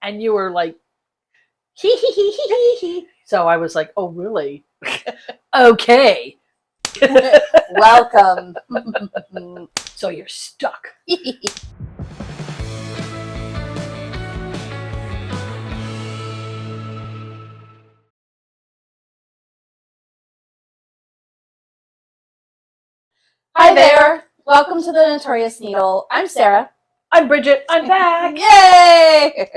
And you were like, hee hee hee hee hee hee. So I was like, oh, really? Okay. Welcome. So you're stuck. Hi there. Welcome to the Notorious Needle. I'm Sarah. I'm Bridget. I'm back. Yay!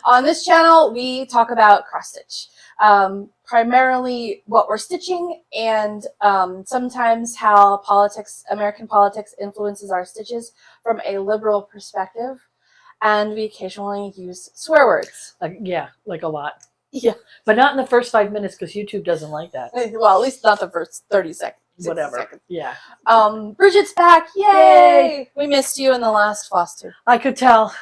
On this channel, we talk about cross stitch. Primarily what we're stitching and sometimes how American politics influences our stitches from a liberal perspective. And we occasionally use swear words. Yeah, like a lot. Yeah. But not in the first 5 minutes because YouTube doesn't like that. Well, at least not the first 30 seconds. Whatever. Seconds. Yeah. Bridget's back. Yay! We missed you in the last Flosstube. I could tell.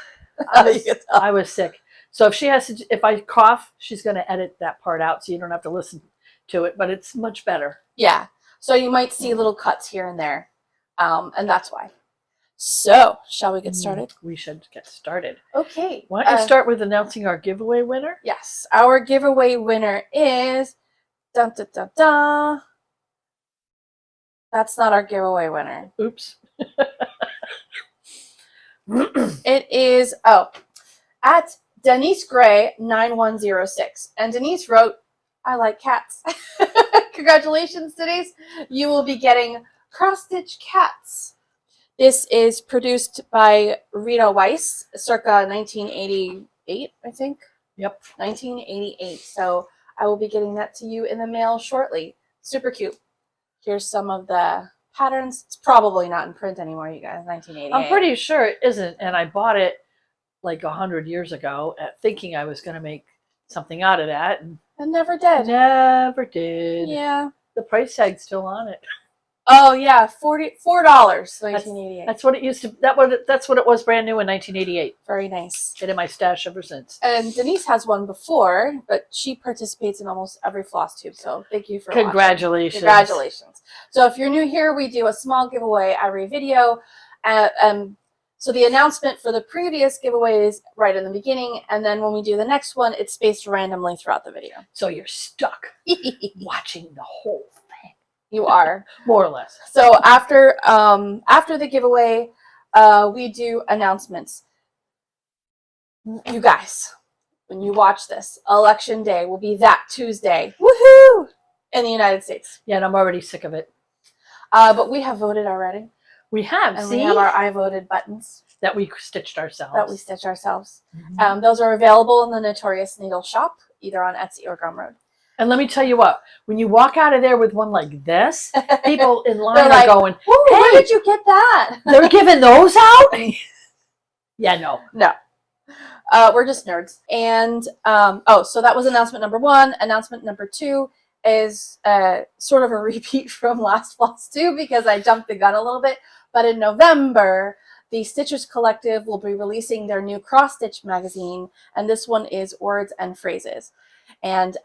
I was sick. So if I cough, she's going to edit that part out so you don't have to listen to it, but it's much better. Yeah. So you might see little cuts here and there. And that's why. So, shall we get started? We should get started. Okay. Why don't you start with announcing our giveaway winner? Yes. Our giveaway winner is... Dun, dun, dun, dun. That's not our giveaway winner. Oops. It is, at Denise Gray 9106. And Denise wrote, I like cats. Congratulations, Denise. You will be getting cross stitch cats. This is produced by Rita Weiss, circa 1988, I think. Yep. 1988. So I will be getting that to you in the mail shortly. Super cute. Here's some of the patterns. It's probably not in print anymore, you guys. 1988. I'm pretty sure it isn't, and I bought it like 100 years ago, thinking I was going to make something out of that, and never did. Never did. Yeah. The price tag's still on it. Oh yeah, $4. 1988. That's what it used to. That's what it was brand new in 1988. Very nice. Been in my stash ever since. And Denise has one before, but she participates in almost every Flosstube. So thank you for Congratulations. watching. Congratulations. So if you're new here, we do a small giveaway every video. So the announcement for the previous giveaway is right in the beginning, and then when we do the next one, it's spaced randomly throughout the video. So you're stuck watching the whole thing. You are. More or less. So after the giveaway, we do announcements. You guys, when you watch this, Election Day will be that Tuesday. Woohoo! In the United States. Yeah, and I'm already sick of it. But we have voted already. We have. And see? we have our I voted buttons. That we stitched ourselves. Mm-hmm. Those are available in the Notorious Needle shop, either on Etsy or Gumroad. And let me tell you what, when you walk out of there with one like this, people in line are like, going, hey, where did you get that? They're giving those out? Yeah, no. No. We're just nerds. And, so that was announcement number 1. Announcement number 2 is sort of a repeat from last Flosstube because I jumped the gun a little bit. But in November, the Stitchers Collective will be releasing their new cross-stitch magazine. And this one is Words and Phrases. And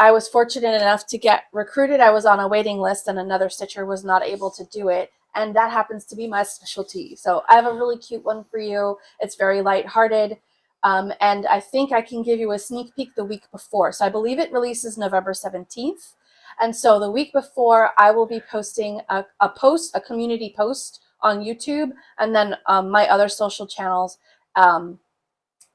I was fortunate enough to get recruited. I was on a waiting list and another stitcher was not able to do it. And that happens to be my specialty. So I have a really cute one for you. It's very lighthearted. And I think I can give you a sneak peek the week before. So I believe it releases November 17th. And so the week before, I will be posting a community post on YouTube. And then my other social channels,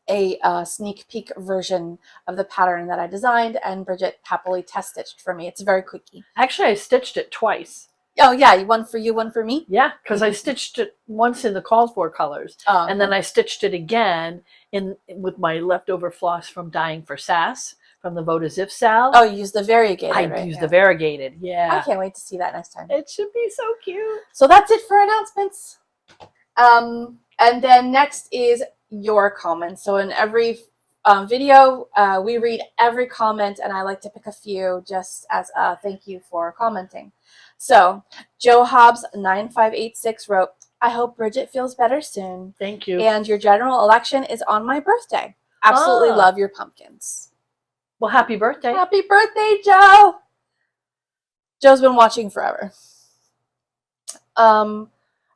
a sneak peek version of the pattern that I designed, and Bridget happily test stitched for me. It's very quickie. Actually, I stitched it twice. Oh yeah, one for you, one for me? Yeah, because I stitched it once in the called for colors, and then I stitched it again with my leftover floss from Dying for Sass from the Vote As If Sal. Oh, you used the variegated, I used the variegated, yeah. I can't wait to see that next time. It should be so cute. So that's it for announcements. And then next is your comments. So in every video, we read every comment, and I like to pick a few just as a thank you for commenting. So Joe Hobbs 9586 wrote, I hope Bridget feels better soon. Thank you. And your general election is on my birthday. Absolutely love your pumpkins. Well, happy birthday. Happy birthday, Joe. Joe's been watching forever.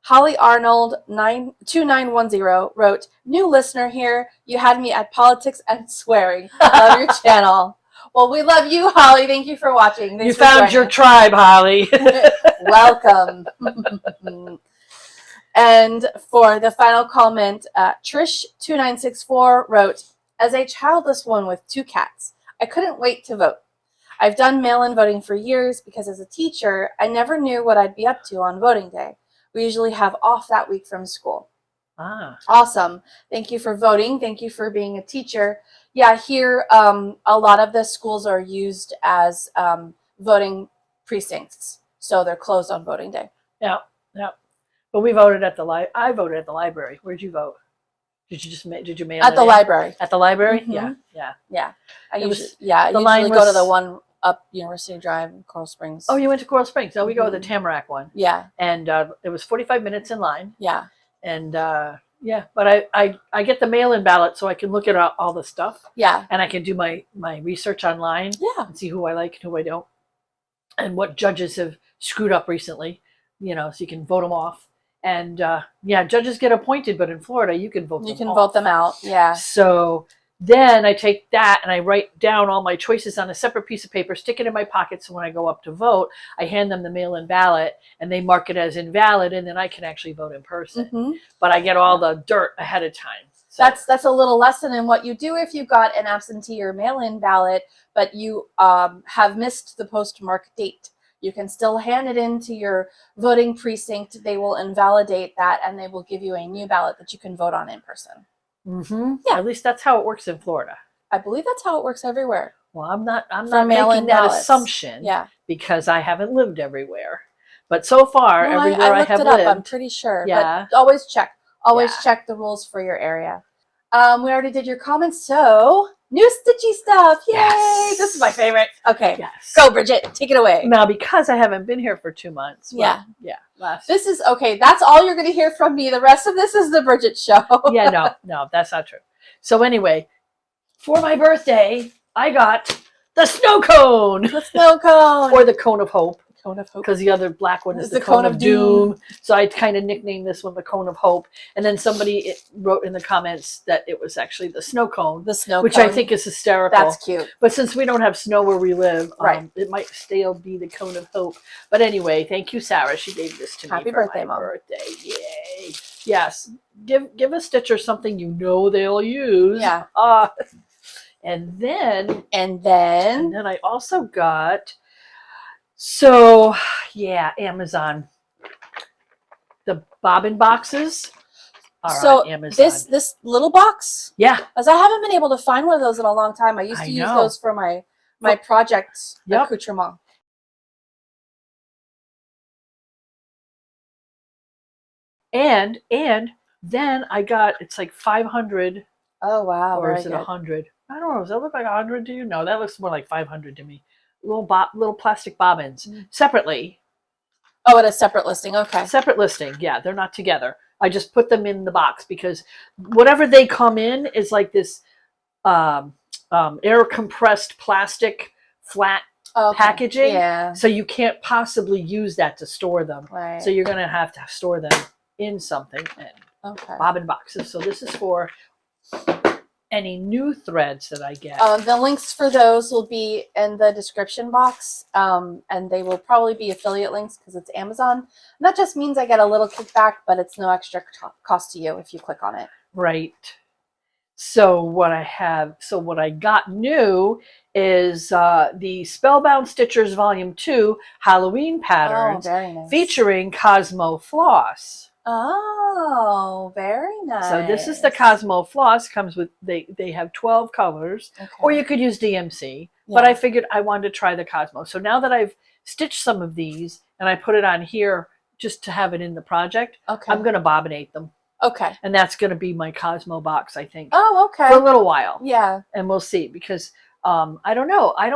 Holly Arnold 2910 wrote, "New listener here. You had me at politics and swearing. Love your channel." Well, we love you, Holly. Thank you for watching. You found your tribe, Holly. Welcome. And for the final comment, Trish2964 wrote, "As a childless one with 2 cats, I couldn't wait to vote. I've done mail-in voting for years because as a teacher, I never knew what I'd be up to on voting day. We usually have off that week from school." Ah. Awesome. Thank you for voting. Thank you for being a teacher. Yeah, here a lot of the schools are used as voting precincts, so they're closed on voting day. Yeah, yeah. But we voted at the I voted at the library. Where'd you vote? Did you mail At it the in? library. At the library? Mhm. Yeah. I It was- usually I the usually line go to was- the one up University Drive in Coral Springs. Oh, you went to Coral Springs. No, we go to the Mhm. Tamarack one. Yeah, And it was 45 minutes in line. yeah. And yeah, but I get the mail-in ballot so I can look at all the stuff. Yeah. And I can do my research online Yeah. and see who I like and who I don't. And what judges have screwed up recently, so you can vote them off. And yeah, judges get appointed, but in Florida, you can vote them off. You can vote them out. Yeah. So then I take that and I write down all my choices on a separate piece of paper, stick it in my pocket. So when I go up to vote, I hand them the mail-in ballot and they mark it as invalid. And then I can actually vote in person. Mm-hmm. But I get all the dirt ahead of time. So That's a little lesson in what you do if you got an absentee or mail-in ballot, but you have missed the postmark date. You can still hand it in to your voting precinct. They will invalidate that and they will give you a new ballot that you can vote on in person. mm-hmm. Yeah. At least that's how it works in Florida. I believe that's how it works everywhere. Well, I'm not For mail-in making that ballots. assumption Yeah. because I haven't lived everywhere. But so far, No, everywhere I looked have it up. lived, I'm pretty sure. Yeah. But always check. Always Yeah. check the rules for your area. We already did your comments, so new Stitchy Stuff. Yay! Yes. This is my favorite. Okay. yes. Go, Bridget. Take it away. Now, because I haven't been here for 2 months. Yeah. Last. This is okay. That's all you're going to hear from me. The rest of this is the Bridget show. Yeah, no, that's not true. So anyway, for my birthday, I got the snow cone The snow cone. or the cone of hope. Cone of hope. Because the other black one is It's the the cone cone of of doom. So I kind of nicknamed this one the cone of hope. And then somebody wrote in the comments that it was actually the snow cone, The snow which cone. I think is hysterical. That's cute. But since we don't have snow where we live, Right. it might still be the cone of hope. But anyway, thank you, Sarah. She gave this to Happy me for birthday, my Mom. birthday. Yay! Yes, give a stitcher something they'll use. Yeah. And then And then I also got. So, yeah, Amazon. The bobbin boxes are on Amazon. this little box, Yeah. as I haven't been able to find one of those in a long time. I used I to use know. those for my project Yep. accoutrement. And then I got, it's like 500, Oh wow, or very is it good. 100? I don't know. Does that look like 100 to you? No, that looks more like 500 to me. Little plastic bobbins separately. Oh, at a separate listing. Okay. Separate listing. Yeah, they're not together. I just put them in the box because whatever they come in is like this air compressed plastic flat Okay. packaging. Yeah. So you can't possibly use that to store them. Right. So you're going to have to store them in something. And Okay. bobbin boxes. So this is for any new threads that I get. The links for those will be in the description box, and they will probably be affiliate links because it's Amazon. And that just means I get a little kickback, but it's no extra cost to you if you click on it. Right. So what I got new is the Spellbound Stitchers Volume 2 Halloween Patterns Oh, very nice. featuring Cosmo Floss. Oh, very nice. So this is the Cosmo Floss. Comes with they have 12 colors, Okay. or you could use DMC. But Yeah. I figured I wanted to try the Cosmo. So now that I've stitched some of these and I put it on here just to have it in the project, Okay. I'm going to bobbinate them. Okay. And that's going to be my Cosmo box, I think, Oh, okay. for a little while. Yeah. And we'll see, because I don't know. I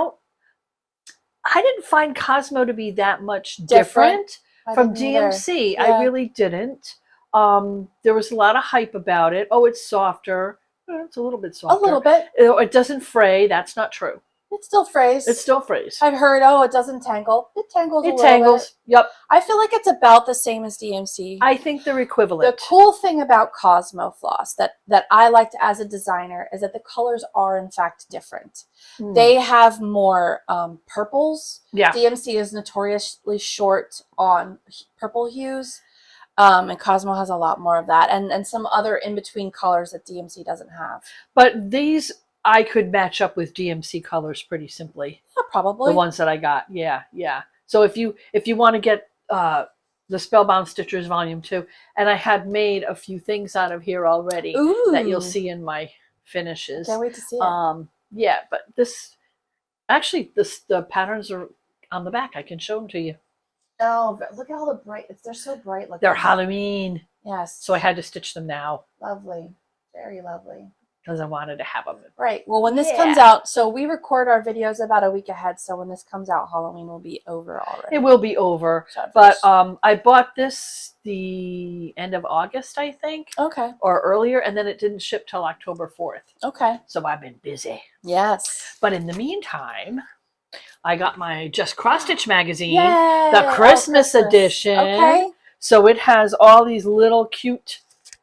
didn't find Cosmo to be that much different I from didn't either. DMC. Yeah. I really didn't. There was a lot of hype about it. Oh, it's softer. It's a little bit A softer. little bit. It doesn't fray. That's not true. It's still phrase. It's still phrase. I've heard, oh, it doesn't tangle. It tangles a It little tangles. bit. Yep. I feel like it's about the same as DMC. I think they're equivalent. The cool thing about Cosmo Floss that I liked as a designer is that the colors are in fact different. They have more purples. Yeah. DMC is notoriously short on purple hues. And Cosmo has a lot more of that, and some other in-between colors that DMC doesn't have. But these I could match up with DMC colors pretty simply. Yeah, probably. The ones that I got. Yeah, yeah. So if you want to get the Spellbound Stitchers Volume 2, and I had made a few things out of here already that you'll see in my finishes. Can't wait to see it. Yeah, but this actually the patterns are on the back. I can show them to you. Oh, look at all the bright. They're so bright looking. They're Halloween. Yes. So I had to stitch them now. Lovely. Very lovely. Because I wanted to have them. Right. Well, when this comes out, so we record our videos about a week ahead. So when this comes out, Halloween will be over already. It will be over. But I bought this the end of August, I think. Okay. Or earlier, and then it didn't ship till October 4th. Okay. So I've been busy. Yes. But in the meantime, I got my Just Cross Stitch magazine, Yay! the Christmas edition. Okay. So it has all these little cute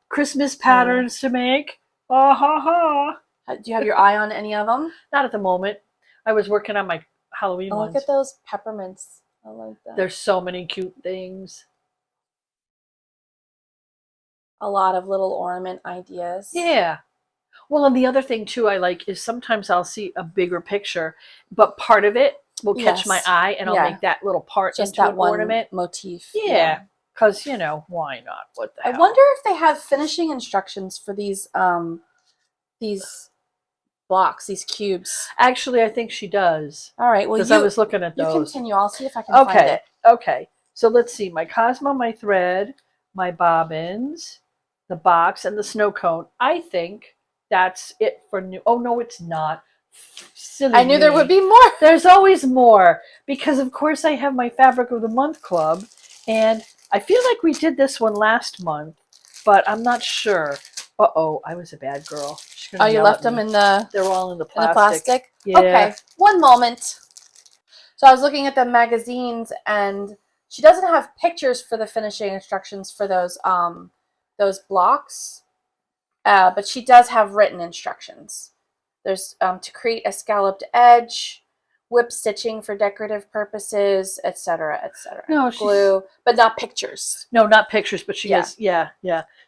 Christmas patterns to make. Ah ha ha. Do you have your eye on any of them? Not at the moment. I was working on my Halloween ones. Look at those peppermints. I like that. There's so many cute things. A lot of little ornament ideas. Yeah. Well, and the other thing too I like is sometimes I'll see a bigger picture, but part of it will catch my eye, and I'll make that little part just into that an one ornament motif. Yeah. Because, you know, why not? What the hell? I wonder if they have finishing instructions for these blocks, these cubes. Actually, I think she does. All right. Well, because I was looking at those. You continue. I'll see if I can find it. Okay. So let's see. My Cosmo, my thread, my bobbins, the box, and the snow cone. I think that's it for new. Oh, no, it's not. Silly I knew there would be more. There's always more. Because, of course, I have my Fabric of the Month Club. And I feel like we did this one last month, but I'm not sure. Uh-oh, I was a bad girl. Oh, you left them in the... They're all in the plastic. In the plastic? Yeah. Okay, one moment. So I was looking at the magazines, and she doesn't have pictures for the finishing instructions for those blocks, but she does have written instructions. There's to create a scalloped edge, whip stitching for decorative purposes, etc., etc. No, glue, but not pictures. No, not pictures, but she has. Yeah.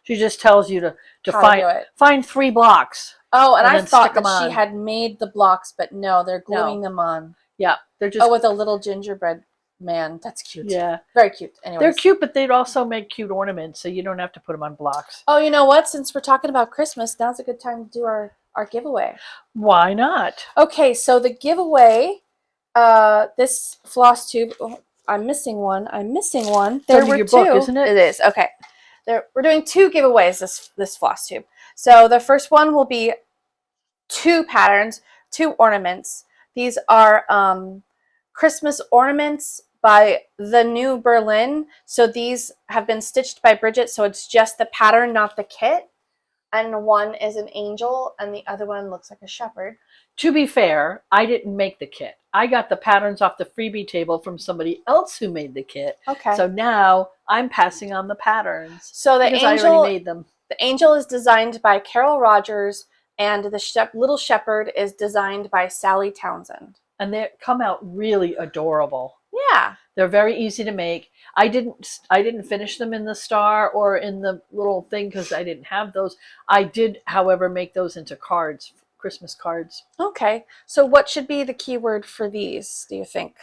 She just tells you to find 3 blocks. Oh, and I thought that she had made the blocks, but no, they're gluing them on. Yeah, they're just with a little gingerbread man. That's cute. Yeah, very cute. Anyways. They're cute, but they'd also make cute ornaments, so you don't have to put them on blocks. Oh, you know what? Since we're talking about Christmas, now's a good time to do our giveaway. Why not? Okay, so the giveaway. This Flosstube. Oh, I'm missing one. There were 2. Book, isn't it? It is. Okay. We're doing 2 giveaways this Flosstube. So the first one will be 2 patterns, 2 ornaments. These are Christmas ornaments by the New Berlin. So these have been stitched by Bridget. So it's just the pattern, not the kit. And one is an angel, and the other one looks like a shepherd. To be fair, I didn't make the kit. I got the patterns off the freebie table from somebody else who made the kit. Okay. So now I'm passing on the patterns. So the angel, I already made them. The angel is designed by Carol Rogers, and the little shepherd is designed by Sally Townsend. And they come out really adorable. Yeah. They're very easy to make. I didn't finish them in the star or in the little thing because I didn't have those. I did, however, make those into cards, Christmas cards. Okay. So what should be the keyword for these, do you think?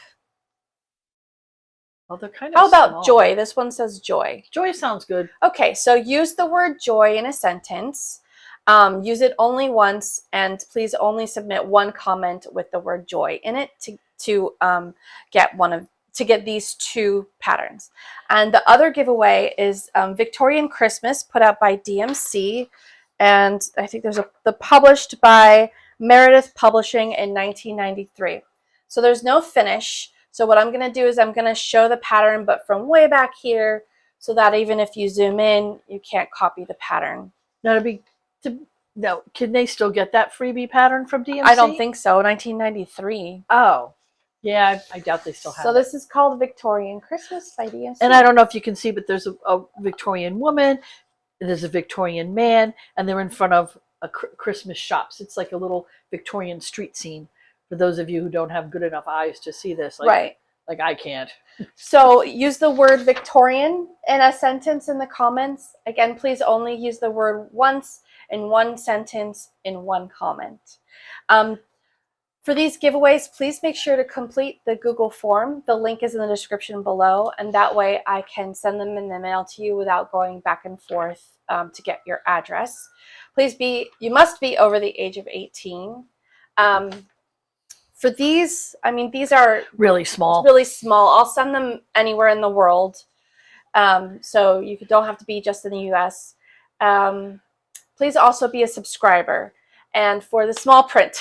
Well, they're kind of How about small. joy? This one says joy. Joy sounds good. Okay, so use the word joy in a sentence. Use it only once, and please only submit 1 comment with the word joy in it to get these 2 patterns. And the other giveaway is Victorian Christmas, put out by DMC, and I think there's published by Meredith Publishing in 1993. So there's no finish. So what I'm going to do is I'm going to show the pattern, but from way back here, so that even if you zoom in, you can't copy the pattern. Now, to No, can they still get that freebie pattern from DMC? I don't think so. 1993. Oh, yeah, I doubt they still have So it. this is called Victorian Christmas by DMC. And I don't know if you can see, but there's a Victorian woman, there's a Victorian man, and they're in front of a Christmas shops. It's like a little Victorian street scene for those of you who don't have good enough eyes to see this. Like, right. Like I can't. So use the word Victorian in a sentence in the comments. Again, please only use the word once in one sentence in one comment. For these giveaways, please make sure to complete the Google form. The link is in the description below, and that way I can send them in the mail to you without going back and forth to get your address. You must be over the age of 18. For these, I mean, these are really small. Really small. I'll send them anywhere in the world. So you don't have to be just in the US. Please also be a subscriber. And for the small print,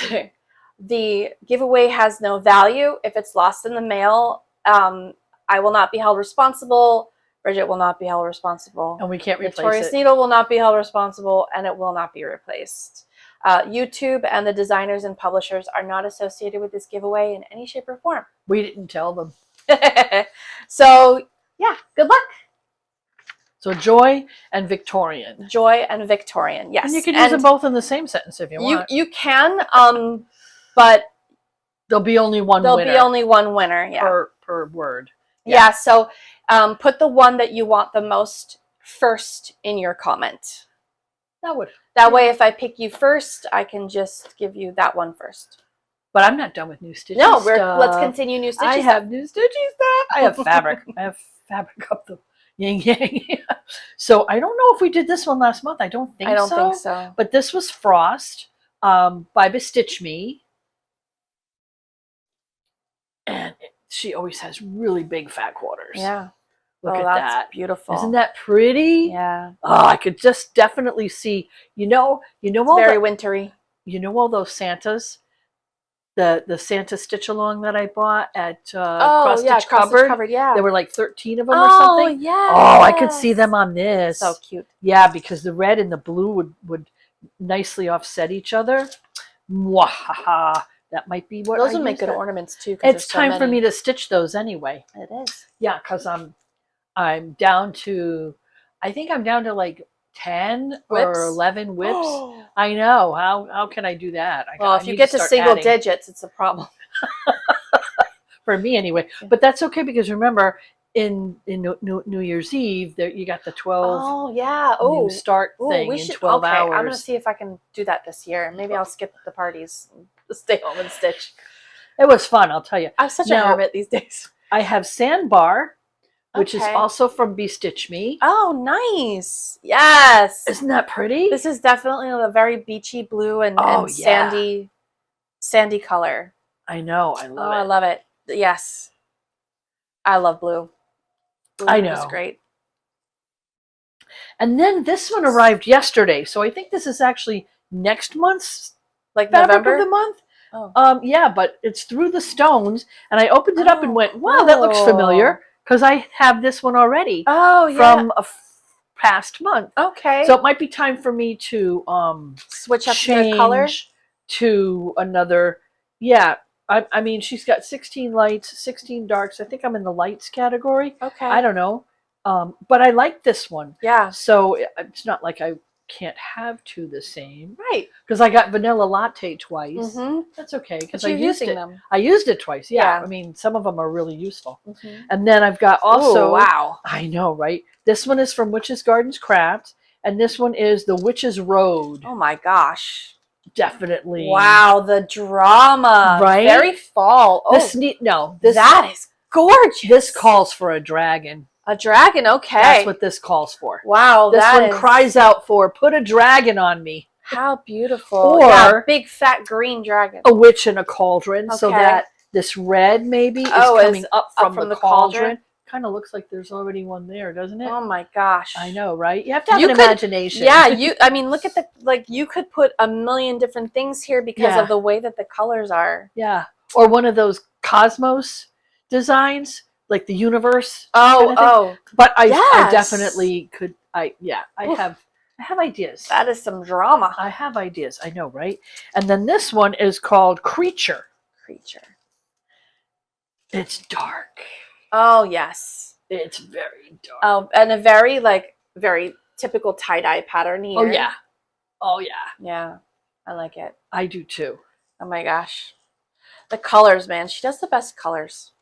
the giveaway has no value. If it's lost in the mail, I will not be held responsible. Bridget will not be held responsible. And we can't replace Notorious it. Needle will not be held responsible, and it will not be replaced. YouTube and the designers and publishers are not associated with this giveaway in any shape or form. We didn't tell them. So, yeah, good luck. So Joy and Victorian. Joy and Victorian, yes. And you can use them both in the same sentence if you want. You can, but there'll be only one there'll winner. be only one winner, yeah. Per word. Yeah, so put the one that you want the most first in your comment. That way, if I pick you first, I can just give you that one first. But I'm not done with new Stitchy stuff. Let's continue new Stitchy I stuff. have new Stitchy stuff. I have fabric. I have fabric up the yin yang. So I don't know if we did this one last month. I don't think so. But this was Frost by Bestitch Me. And she always has really big fat quarters. Yeah. Look at that's that. Beautiful. Isn't that pretty? Yeah. Oh, I could just definitely see, all very wintry. You know all those Santas? The Santa stitch along that I bought at Cross-Stitch Cupboard. Yeah. There were like 13 of them or something. Yeah. Oh, I could see them on this. So cute. Yeah, because the red and the blue would nicely offset each other. Mwahaha. That might be what those would make good ornaments too. It's time for me to stitch those anyway. It is. Yeah, because I'm down to, I think I'm down to like 10 or 11 whips. I know. How can I do that? If you get to single digits, it's a problem. For me anyway. But that's okay because remember, in New Year's Eve, there you got the 12 new start thing in 12 hours. I'm going to see if I can do that this year. Maybe I'll skip the parties and stay home and stitch. It was fun, I'll tell you. I'm such a hermit these days. I have Sandbar, which is also from Bestitch Me. Oh, nice. Yes. Isn't that pretty? This is definitely a very beachy blue and sandy color. I know. I love it. I love it. Yes. I love blue. Blue I know. Is great. And then this one arrived yesterday. So I think this is actually next month's November of the month. Oh. Yeah, but it's Through the Stones. And I opened it up and went, wow, that looks familiar. Because I have this one already. Oh, yeah. From a past month. Okay. So it might be time for me to switch up the color to another. Yeah. I mean, she's got 16 lights, 16 darks. I think I'm in the lights category. Okay. I don't know. But I like this one. Yeah. So it's not like I can't have two the same. Right. Because I got Vanilla Latte twice. Mm-hmm. That's okay. Because you're using them. I used it twice. Yeah. I mean, some of them are really useful. Mm-hmm. And then I've got also. Ooh, wow. I know, right? This one is from Witches Gardens Crafts. And this one is The Witch's Road. Oh my gosh. Definitely. Wow, the drama. Right? Very fall. Oh, that is gorgeous. This calls for a dragon. A dragon, okay. That's what this calls for. Wow, this one cries out for, put a dragon on me. How beautiful. Or big fat green dragon. A witch in a cauldron, so that this red maybe is coming up from the cauldron. Kind of looks like there's already one there, doesn't it? Oh my gosh. I know, right? You have to have an imagination. Yeah, look at you could put a million different things here because of the way that the colors are. Yeah. Or one of those cosmos designs, like the universe. Oh. But I definitely could, I have I have ideas. That is some drama. I have ideas. I know, right? And then this one is called Creature. Creature. It's dark. Oh, yes. It's very dark. Oh, and a very, like, very typical tie-dye pattern here. Oh, yeah. Oh, yeah. Yeah. I like it. I do too. Oh, my gosh. The colors, man. She does the best colors.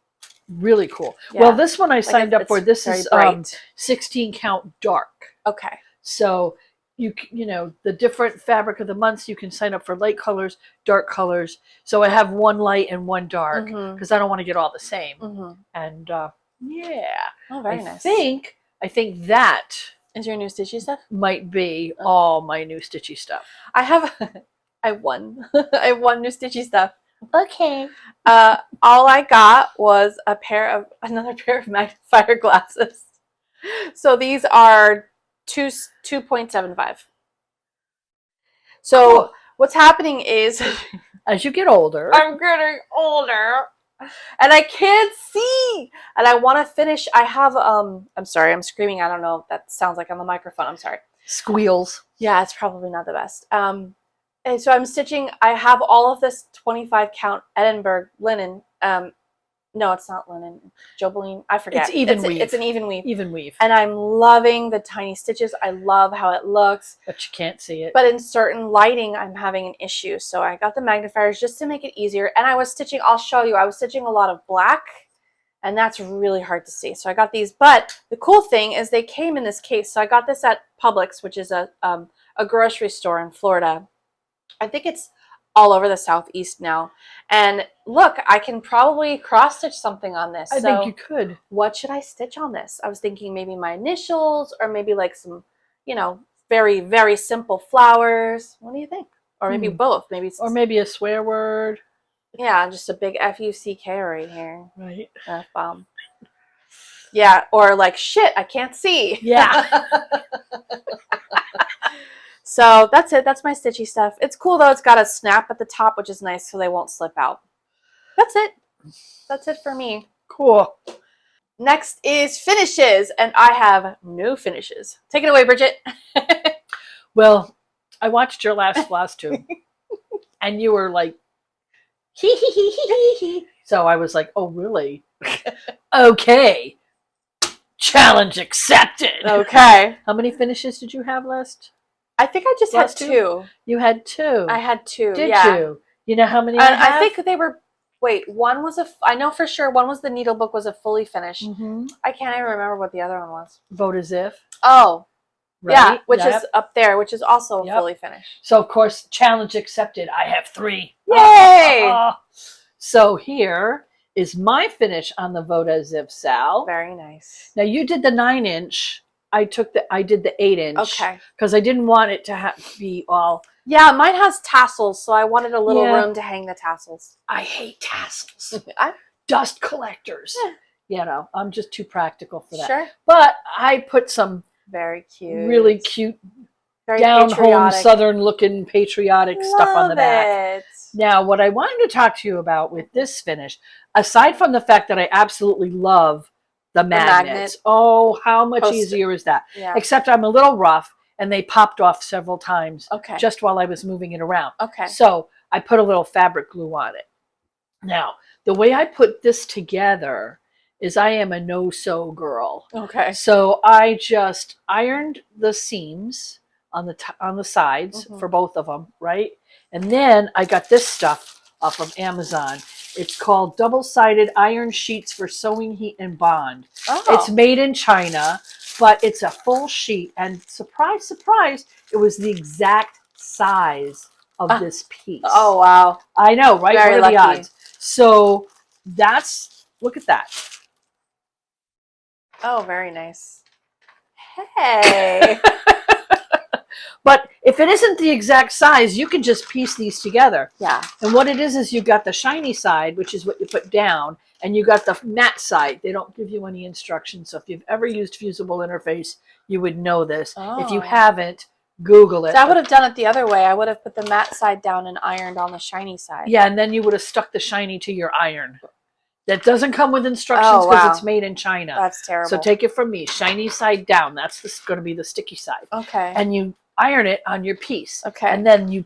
Really cool. Yeah. Well, this one I signed up for. This is bright. 16 count dark. Okay. So you know, the different fabric of the months, you can sign up for light colors, dark colors. So I have one light and one dark because I don't want to get all the same. And yeah. Oh, very nice. I think that is your new Stitchy Stuff? Might be all my new Stitchy Stuff. I have one. I have one new Stitchy Stuff. Okay. All I got was another pair of magnifier glasses. So these are 2.75. So what's happening is, as you get older, I'm getting older, and I can't see, and I want to finish. I have I'm sorry, I'm screaming. I don't know if that sounds like on the microphone. I'm sorry. Squeals. Yeah, it's probably not the best. And so I'm stitching. I have all of this 25 count Edinburgh linen. No, it's not linen. Jobeline. I forget. It's even weave. It's an even weave. Even weave. And I'm loving the tiny stitches. I love how it looks. But you can't see it. But in certain lighting, I'm having an issue. So I got the magnifiers just to make it easier. And I was stitching, I'll show you, I was stitching a lot of black. And that's really hard to see. So I got these. But the cool thing is they came in this case. So I got this at Publix, which is a grocery store in Florida. I think it's all over the Southeast now. And look, I can probably cross stitch something on this. I think you could. What should I stitch on this? I was thinking maybe my initials or maybe like some, you know, very, very simple flowers. What do you think? Or maybe both. Or maybe a swear word. Yeah, just a big F-U-C-K right here. Right. F-bomb. Yeah, or like, shit, I can't see. Yeah. So that's it. That's my Stitchy Stuff. It's cool though. It's got a snap at the top, which is nice so they won't slip out. That's it. That's it for me. Cool. Next is finishes, and I have no finishes. Take it away, Bridget. Well, I watched your last Flosstube, and you were like, hee hee hee hee hee hee. So I was like, oh, really? Okay. Challenge accepted. Okay. How many finishes did you have last? I think I just had two. You had two. I had two. Did you? You know how many I have? I think they were. Wait, one was I know for sure one was the needle book was a fully finished. I can't even remember what the other one was. Vote as if. Oh. Right? Yeah, which is up there, which is also fully finished. So of course, challenge accepted. I have 3. Yay! So here is my finish on the Vote as if, Sal. Very nice. Now you did the 9-inch. I did the 8-inch. Okay. Because I didn't want it to be all. Yeah, mine has tassels, so I wanted a little room to hang the tassels. I hate tassels. Dust collectors. You know, I'm just too practical for that. Sure. But I put some very cute, really cute, very down-home, southern-looking patriotic stuff on the back. It. Now, what I wanted to talk to you about with this finish, aside from the fact that I absolutely love the magnets. Oh, how much easier is that? Yeah. Except I'm a little rough, and they popped off several times just while I was moving it around. Okay. So I put a little fabric glue on it. Now, the way I put this together is I am a no-sew girl. Okay. So I just ironed the seams on the sides for both of them, right? And then I got this stuff off of Amazon. It's called double-sided iron sheets for sewing heat and bond. Oh. It's made in China, but it's a full sheet. And surprise, surprise, it was the exact size of this piece. Oh, wow. I know, right? Very what are lucky. the odds? So look at that. Oh, very nice. Hey. But if it isn't the exact size, you can just piece these together. Yeah. And what it is you got the shiny side, which is what you put down, and you got the matte side. They don't give you any instructions. So if you've ever used Fusible Interface, you would know this. If you haven't, Google it. So I would have done it the other way. I would have put the matte side down and ironed on the shiny side. Yeah, and then you would have stuck the shiny to your iron. That doesn't come with instructions because it's made in China. That's terrible. So take it from me. Shiny side down. That's going to be the sticky side. Okay. And you iron it on your piece. Okay. And then you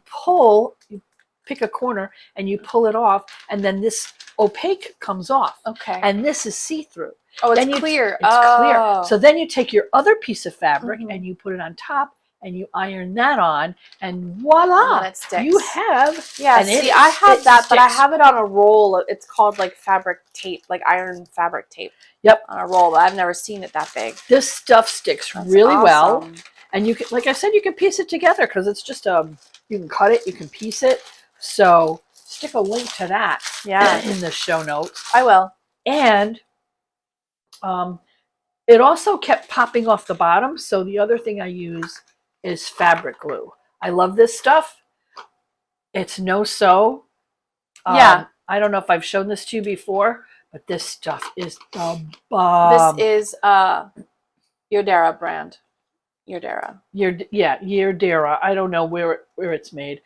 pick a corner and you pull it off, and then this opaque comes off. Okay. And this is see-through. Oh, it's Then clear. It's clear. Oh. So then you take your other piece of fabric Mhm. and you put it on top and you iron that on, and voila, And it sticks. you have. Yeah, and see, I have it that, but I sticks. have it on a roll. It's called like fabric tape, like iron fabric tape. Yep. On a roll, but I've never seen it that big. This stuff sticks That's really well. awesome. And you can, like I said, you can piece it together because it's just you can cut it, you can piece it. So stick a link to that in the show notes. I will. And it also kept popping off the bottom. So the other thing I use is fabric glue. I love this stuff. It's no sew. Yeah. I don't know if I've shown this to you before, but this stuff is the bomb. This is Yodera brand. Yodera. Yodera. I don't know where it's made.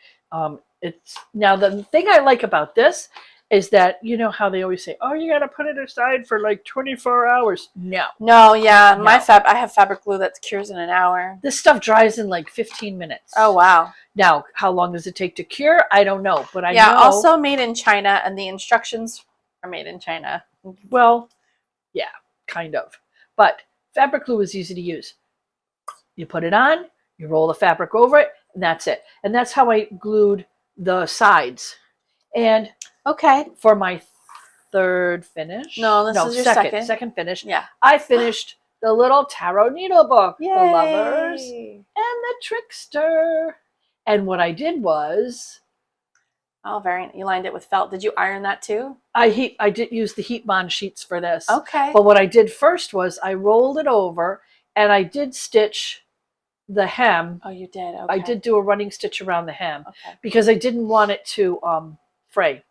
It's now the thing I like about this is that you know how they always say, "Oh, you got to put it aside for like 24 hours." No. No, yeah, No. I have fabric glue that cures in an hour. This stuff dries in like 15 minutes. Oh wow. Now, how long does it take to cure? I don't know, but I know. Also made in China, and the instructions are made in China. Well, yeah, kind of. But fabric glue is easy to use. You put it on, you roll the fabric over it, and that's it. And that's how I glued the sides. And Okay. for my third finish. No, this is your second. Second finish. Yeah. I finished the little tarot needle book, Yay. The Lovers and the Trickster. And what I did was Oh, very. You lined it with felt. Did you iron that too? I did use the heat bond sheets for this. Okay. But what I did first was I rolled it over and I did stitch the hem. Oh, you did. Okay. I did do a running stitch around the hem Okay. because I didn't want it to fray.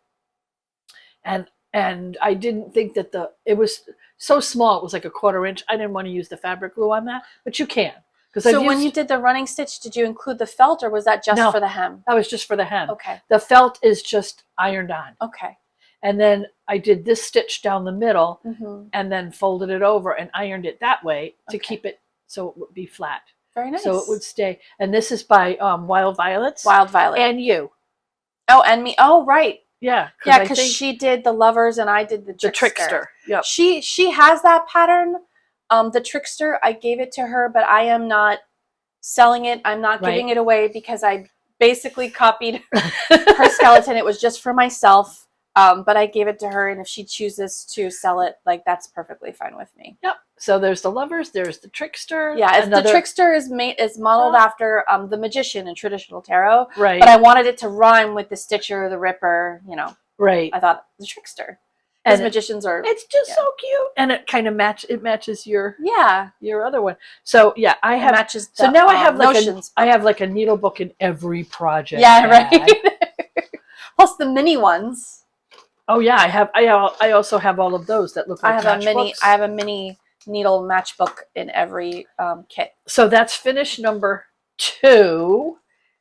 And I didn't think that it was so small. It was like a 1/4 inch. I didn't want to use the fabric glue on that, but you can. So when you did the running stitch, did you include the felt, or was that just for the hem? That was just for the hem. Okay. The felt is just ironed on. Okay. And then I did this stitch down the middle Mm-hmm. and then folded it over and ironed it that way to keep it so it would be flat. Very nice. So it would stay. And this is by Wild Violets. Wild Violet. And you. Oh, and me. Oh, right. Yeah. Yeah, because she did the Lovers and I did the Trickster. Yep. She has that pattern. The Trickster, I gave it to her, but I am not selling it. I'm not giving it away because I basically copied her skeleton. It was just for myself, but I gave it to her, and if she chooses to sell it, like, that's perfectly fine with me. Yep. So there's the Lovers, there's the Trickster. Yeah, the Trickster is modeled after the Magician in traditional tarot. Right. But I wanted it to rhyme with the Stitcher, the Ripper, you know. Right. I thought the Trickster. Because magicians are... It's just so cute. And it kind of matches your other one. So yeah, I have... matches so now I have notions. a needle book in every project. Yeah, right. Plus the mini ones. Oh yeah, I also have all of those that look like matchbooks. I have a mini needle matchbook in every kit. So that's finish number 2.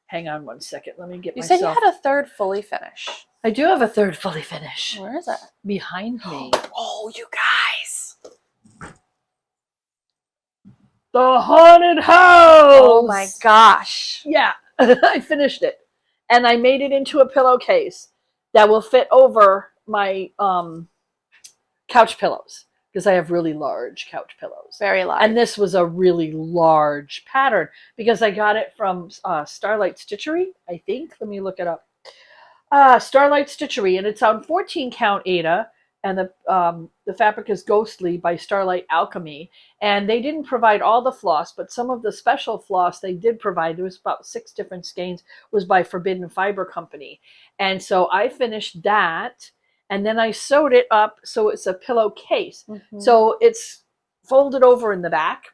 Hang on one second. Let me get myself... You said you had a third fully finish. I do have a third fully finish. Where is it? Behind me. Oh, you guys. The Haunted House! Oh my gosh. Yeah, I finished it. And I made it into a pillowcase that will fit over my couch pillows. Because I have really large couch pillows. Very large. And this was a really large pattern. Because I got it from Starlight Stitchery, I think. Let me look it up. Starlight Stitchery, and it's on 14 count Aida, and the fabric is Ghostly by Starlight Alchemy, and they didn't provide all the floss, but some of the special floss they did provide. There was about 6 different skeins, was by Forbidden Fiber Company, and so I finished that, and then I sewed it up so it's a pillowcase. Mm-hmm. So it's folded over in the back.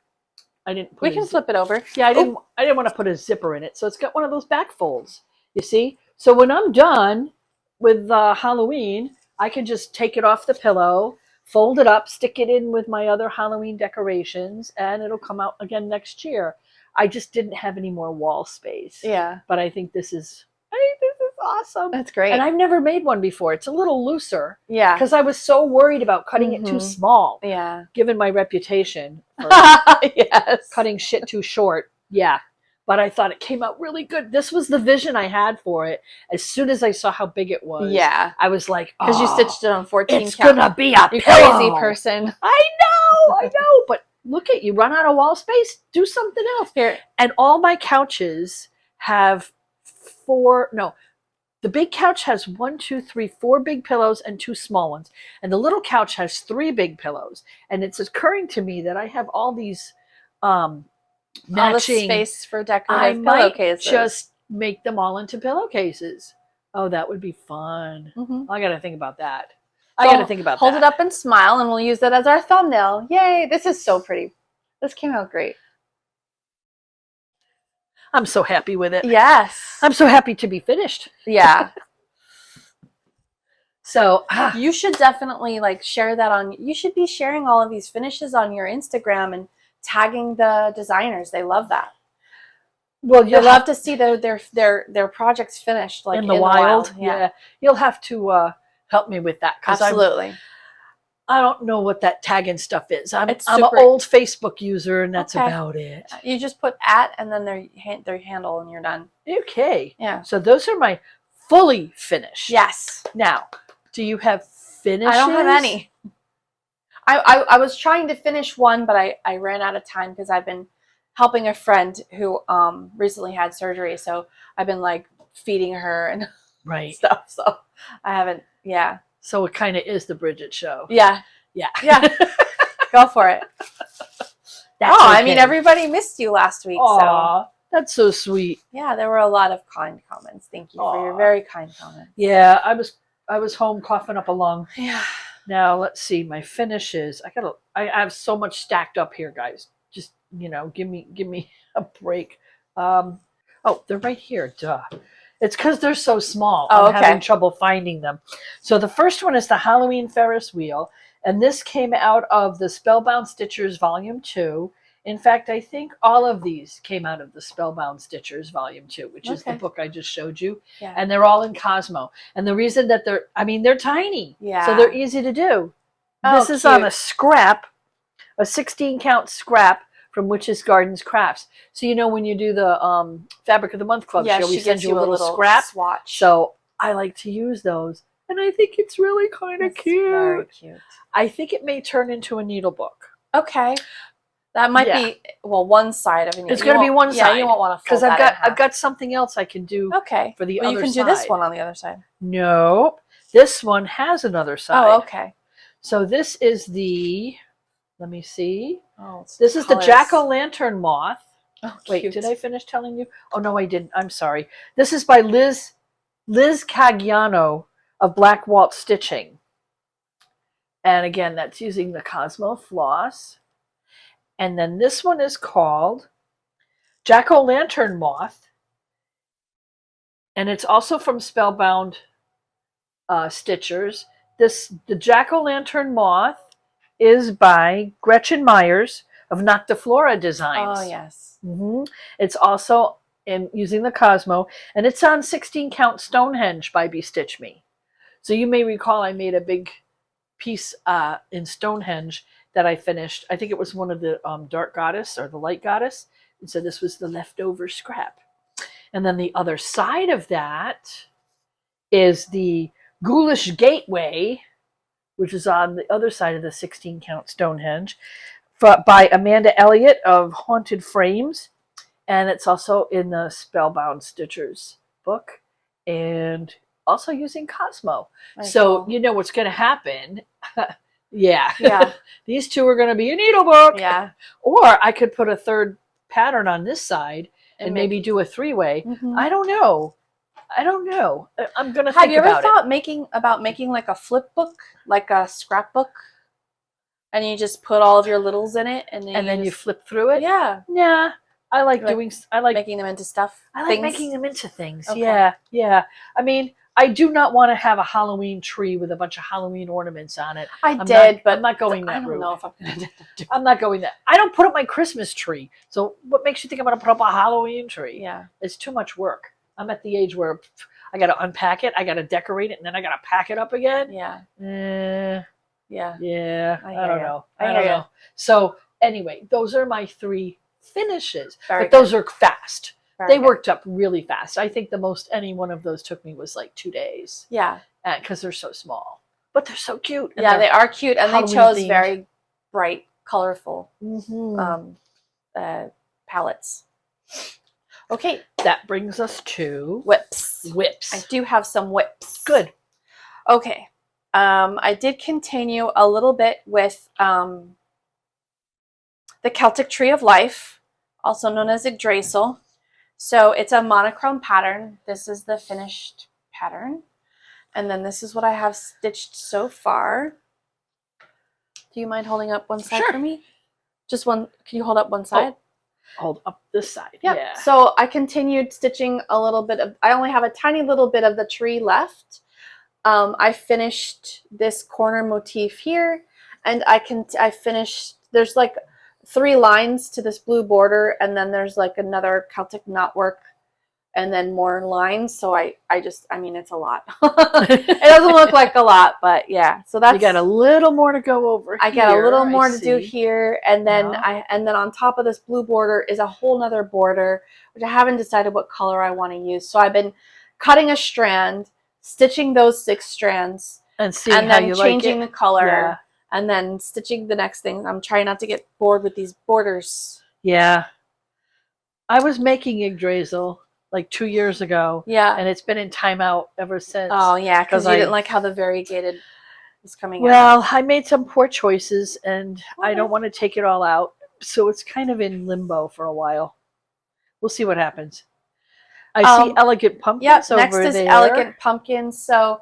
I didn't. We can flip it over. Yeah, I didn't want to put a zipper in it, so it's got one of those back folds. You see. So when I'm done with Halloween, I can just take it off the pillow, fold it up, stick it in with my other Halloween decorations, and it'll come out again next year. I just didn't have any more wall space. Yeah. But I think this is awesome. That's great. And I've never made one before. It's a little looser. Yeah. Because I was so worried about cutting it too small. Yeah. Given my reputation for yes. cutting shit too short. Yeah. but I thought it came out really good. This was the vision I had for it. As soon as I saw how big it was, Yeah. I was like, Because you stitched it on 14 it's count. gonna be a You pillow. crazy person. I know, but look at you, run out of wall space, do something else. Here. And all my couches have the big couch has 4 big pillows and 2 small ones. And the little couch has 3 big pillows. And it's occurring to me that I have all these matching. All the space for I decorative might pillowcases. just make them all into pillowcases. Oh, that would be fun. Mm-hmm. I got to think about that. Hold it up and smile, and we'll use that as our thumbnail. Yay! This is so pretty. This came out great. I'm so happy with it. Yes. I'm so happy to be finished. Yeah. So you should definitely share that on. You should be sharing all of these finishes on your Instagram and tagging the designers. They love that. Well, they love to see their projects finished in the wild. Yeah. You'll have to help me with that. Absolutely. I don't know what that tagging stuff is. I'm an old Facebook user, and that's about it. You just put @ and then their handle, and you're done. Okay. Yeah. So those are my fully finished. Yes. Now, do you have finishes? I don't have any. I was trying to finish one, but I ran out of time because I've been helping a friend who recently had surgery. So I've been feeding her and stuff. So I haven't. Yeah. So it kind of is the Bridget show. Yeah. Yeah. Yeah. Go for it. I mean, everybody missed you last week. Aww, so that's so sweet. Yeah, there were a lot of kind comments. Thank you for your very kind comments. Yeah, I was home coughing up a lung. Yeah. Now let's see my finishes. I have so much stacked up here, guys. Just give me a break. Oh, they're right here. Duh. It's because they're so small. I'm having trouble finding them. So the first one is the Halloween Ferris wheel. And this came out of the Spellbound Stitchers Volume 2. In fact, I think all of these came out of the Spellbound Stitchers Volume 2, which is the book I just showed you. Yeah. And they're all in Cosmo. And the reason that they're tiny. Yeah. So they're easy to do. This is on a scrap, a 16-count scrap from Witch's Gardens Crafts. So when you do the Fabric of the Month Club show, we send you a little scrap swatch. So I like to use those, and I think it's really kind of cute. Very cute. I think it may turn into a needle book. Okay, that might be one side of it. It's going to be one side. Yeah, you won't want to fold because I've got something else I can do. Okay, for the other side. You can do this one on the other side. Nope, this one has another side. Oh, okay. So this is the. Let me see. Oh, this is the jack-o'-lantern moth. Oh, wait, cute. did I finish telling you? Oh, no, I didn't. I'm sorry. This is by Liz Cagliano of Black Waltz Stitching. And again, that's using the Cosmo floss. And then this one is called Jack-o'-lantern moth. And it's also from Spellbound Stitchers. The Jack-o'-lantern moth is by Gretchen Myers of Noctiflora Designs. Oh, yes. Mm-hmm. It's also using the Cosmo, and it's on 16-count Stonehenge by Bestitch Me. So you may recall I made a big piece in Stonehenge that I finished. I think it was one of the Dark Goddess or the Light Goddess, and so this was the leftover scrap. And then the other side of that is the Ghoulish Gateway, which is on the other side of the 16-count Stonehenge, by Amanda Elliott of Haunted Frames. And it's also in the Spellbound Stitchers book, and also using Cosmo. So you know what's going to happen. Yeah. These two are going to be a needlebook. Yeah. Or I could put a third pattern on this side and maybe do a 3-way. Mm-hmm. I don't know. I'm going to think about it. Have you ever thought making like a flip book, like a scrapbook? And you just put all of your littles in it, and then you flip through it? Yeah. Yeah. I like making them into stuff. I like making them into things. Okay. Yeah. I mean, I do not want to have a Halloween tree with a bunch of Halloween ornaments on it. But I'm not going that route. I don't know if I'm going to do that. I'm not going that. I don't put up my Christmas tree. So what makes you think I'm going to put up a Halloween tree? Yeah. It's too much work. I'm at the age where I got to unpack it, I got to decorate it, and then I got to pack it up again. Yeah. Yeah. I don't know. I don't know. So anyway, those are my 3 finishes. But those are fast. Very They good. worked up really fast. I think the most any one of those took me was like 2 days Yeah. because they're so small. But they're so cute. And Yeah, they are cute, and they Halloween chose themed. very bright, colorful Mhm. palettes. Okay, That brings us to whips. whips. I do have some whips. Good. Okay. I did continue a little bit with the Celtic Tree of Life, also known as Yggdrasil. So it's a monochrome pattern. This is the finished pattern. And then this is what I have stitched so far. Do you mind holding up one side for me? Just one. Can you hold up one side? Hold up this side. Yep. Yeah. So I continued stitching a little bit of, I only have a tiny little bit of the tree left. I finished this corner motif here, and I finished, there's like 3 lines to this blue border, and then there's like another Celtic knotwork, and then more lines. So I mean, it's a lot. It doesn't look like a lot, but yeah. So that's, you got a little more to go over. I got a little more to do here, and then on top of this blue border is a whole nother border, which I haven't decided what color I want to use. So I've been cutting a strand, stitching those 6 strands, and then changing the color, Yeah. and then stitching the next thing. I'm trying not to get bored with these borders. Yeah. I was making Yggdrasil like 2 years ago. Yeah. And it's been in timeout ever since. Oh yeah, because you didn't like how the variegated was coming out. Well, I made some poor choices, and I don't want to take it all out. So it's kind of in limbo for a while. We'll see what happens. I see Elegant Pumpkins over there. Next is Elegant Pumpkins. So,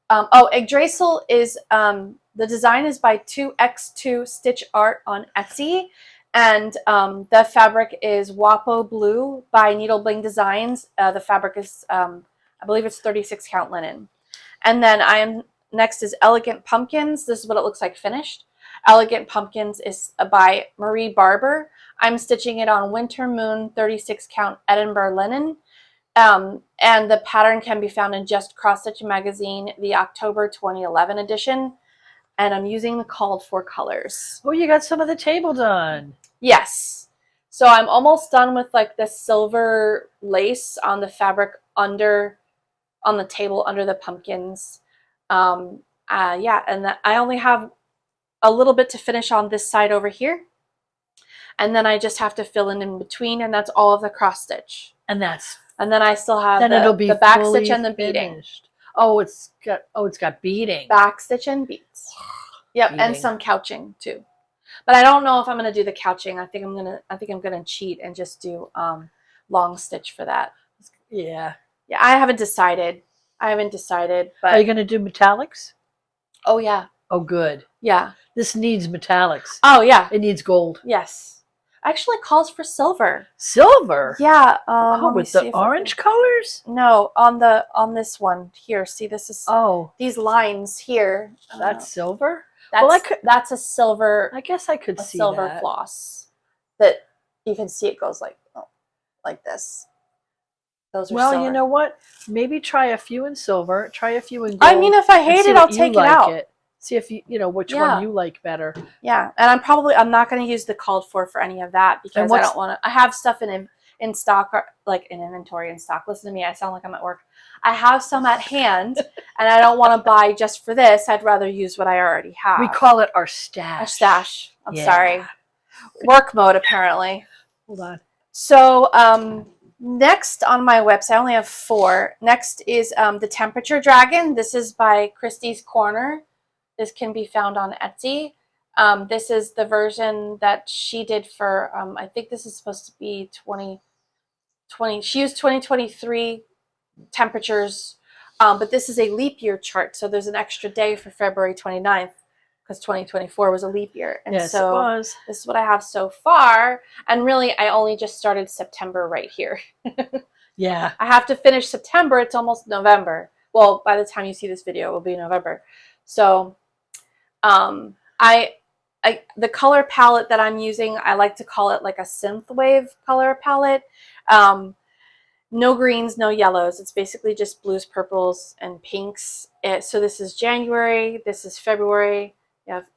Yggdrasil is, the design is by 2x2 Stitch Art on Etsy. And the fabric is Wapo Blue by Needle Bling Designs. The fabric is, I believe it's 36 count linen. And then next is Elegant Pumpkins. This is what it looks like finished. Elegant Pumpkins is by Marie Barber. I'm stitching it on Winter Moon 36 count Edinburgh linen. And the pattern can be found in Just Cross Stitch Magazine, the October 2011 edition. And I'm using the called for colors. Oh, you got some of the table done. Yes. So I'm almost done with like the silver lace on the fabric on the table under the pumpkins. Yeah, and I only have a little bit to finish on this side over here. And then I just have to fill in between, and that's all of the cross stitch. And then I still have the back stitch and the beading. Finished. It's got beading. Back stitch and beads. Yep, beading. And some couching too. But I don't know if I'm gonna do the couching. I think I'm gonna cheat and just do long stitch for that. Yeah. Yeah, I haven't decided. But are you gonna do metallics? Oh yeah. Oh good. Yeah. This needs metallics. Oh yeah. It needs gold. Yes. Actually calls for silver. Silver? Yeah. With the orange colors? No, on this one here. See, this is these lines here. That's silver? That's a silver. I guess I could see silver that. floss that you can see. It goes like this. Those are silver. You know what? Maybe try a few in silver. Try a few in gold. I mean, if I hate it, I'll take it out. See if you know which one you like better. Yeah, and I'm not going to use the called for any of that because I don't want to. I have stuff in stock, like in inventory in stock. Listen to me, I sound like I'm at work. I have some at hand, and I don't want to buy just for this. I'd rather use what I already have. We call it our stash. Our stash. I'm sorry. Work mode apparently. Hold on. So next on my website, I only have 4. Next is the Temperature Dragon. This is by Christie's Corner. This can be found on Etsy. This is the version that she did for, I think this is supposed to be 2020. She used 2023 temperatures, but this is a leap year chart. So there's an extra day for February 29th because 2024 was a leap year. And yes, so it was. This is what I have so far. And really, I only just started September right here. Yeah. I have to finish September. It's almost November. Well, by the time you see this video, it will be November. So the color palette that I'm using, I like to call it like a synthwave color palette. No greens, no yellows. It's basically just blues, purples, and pinks. So this is January. This is February. You have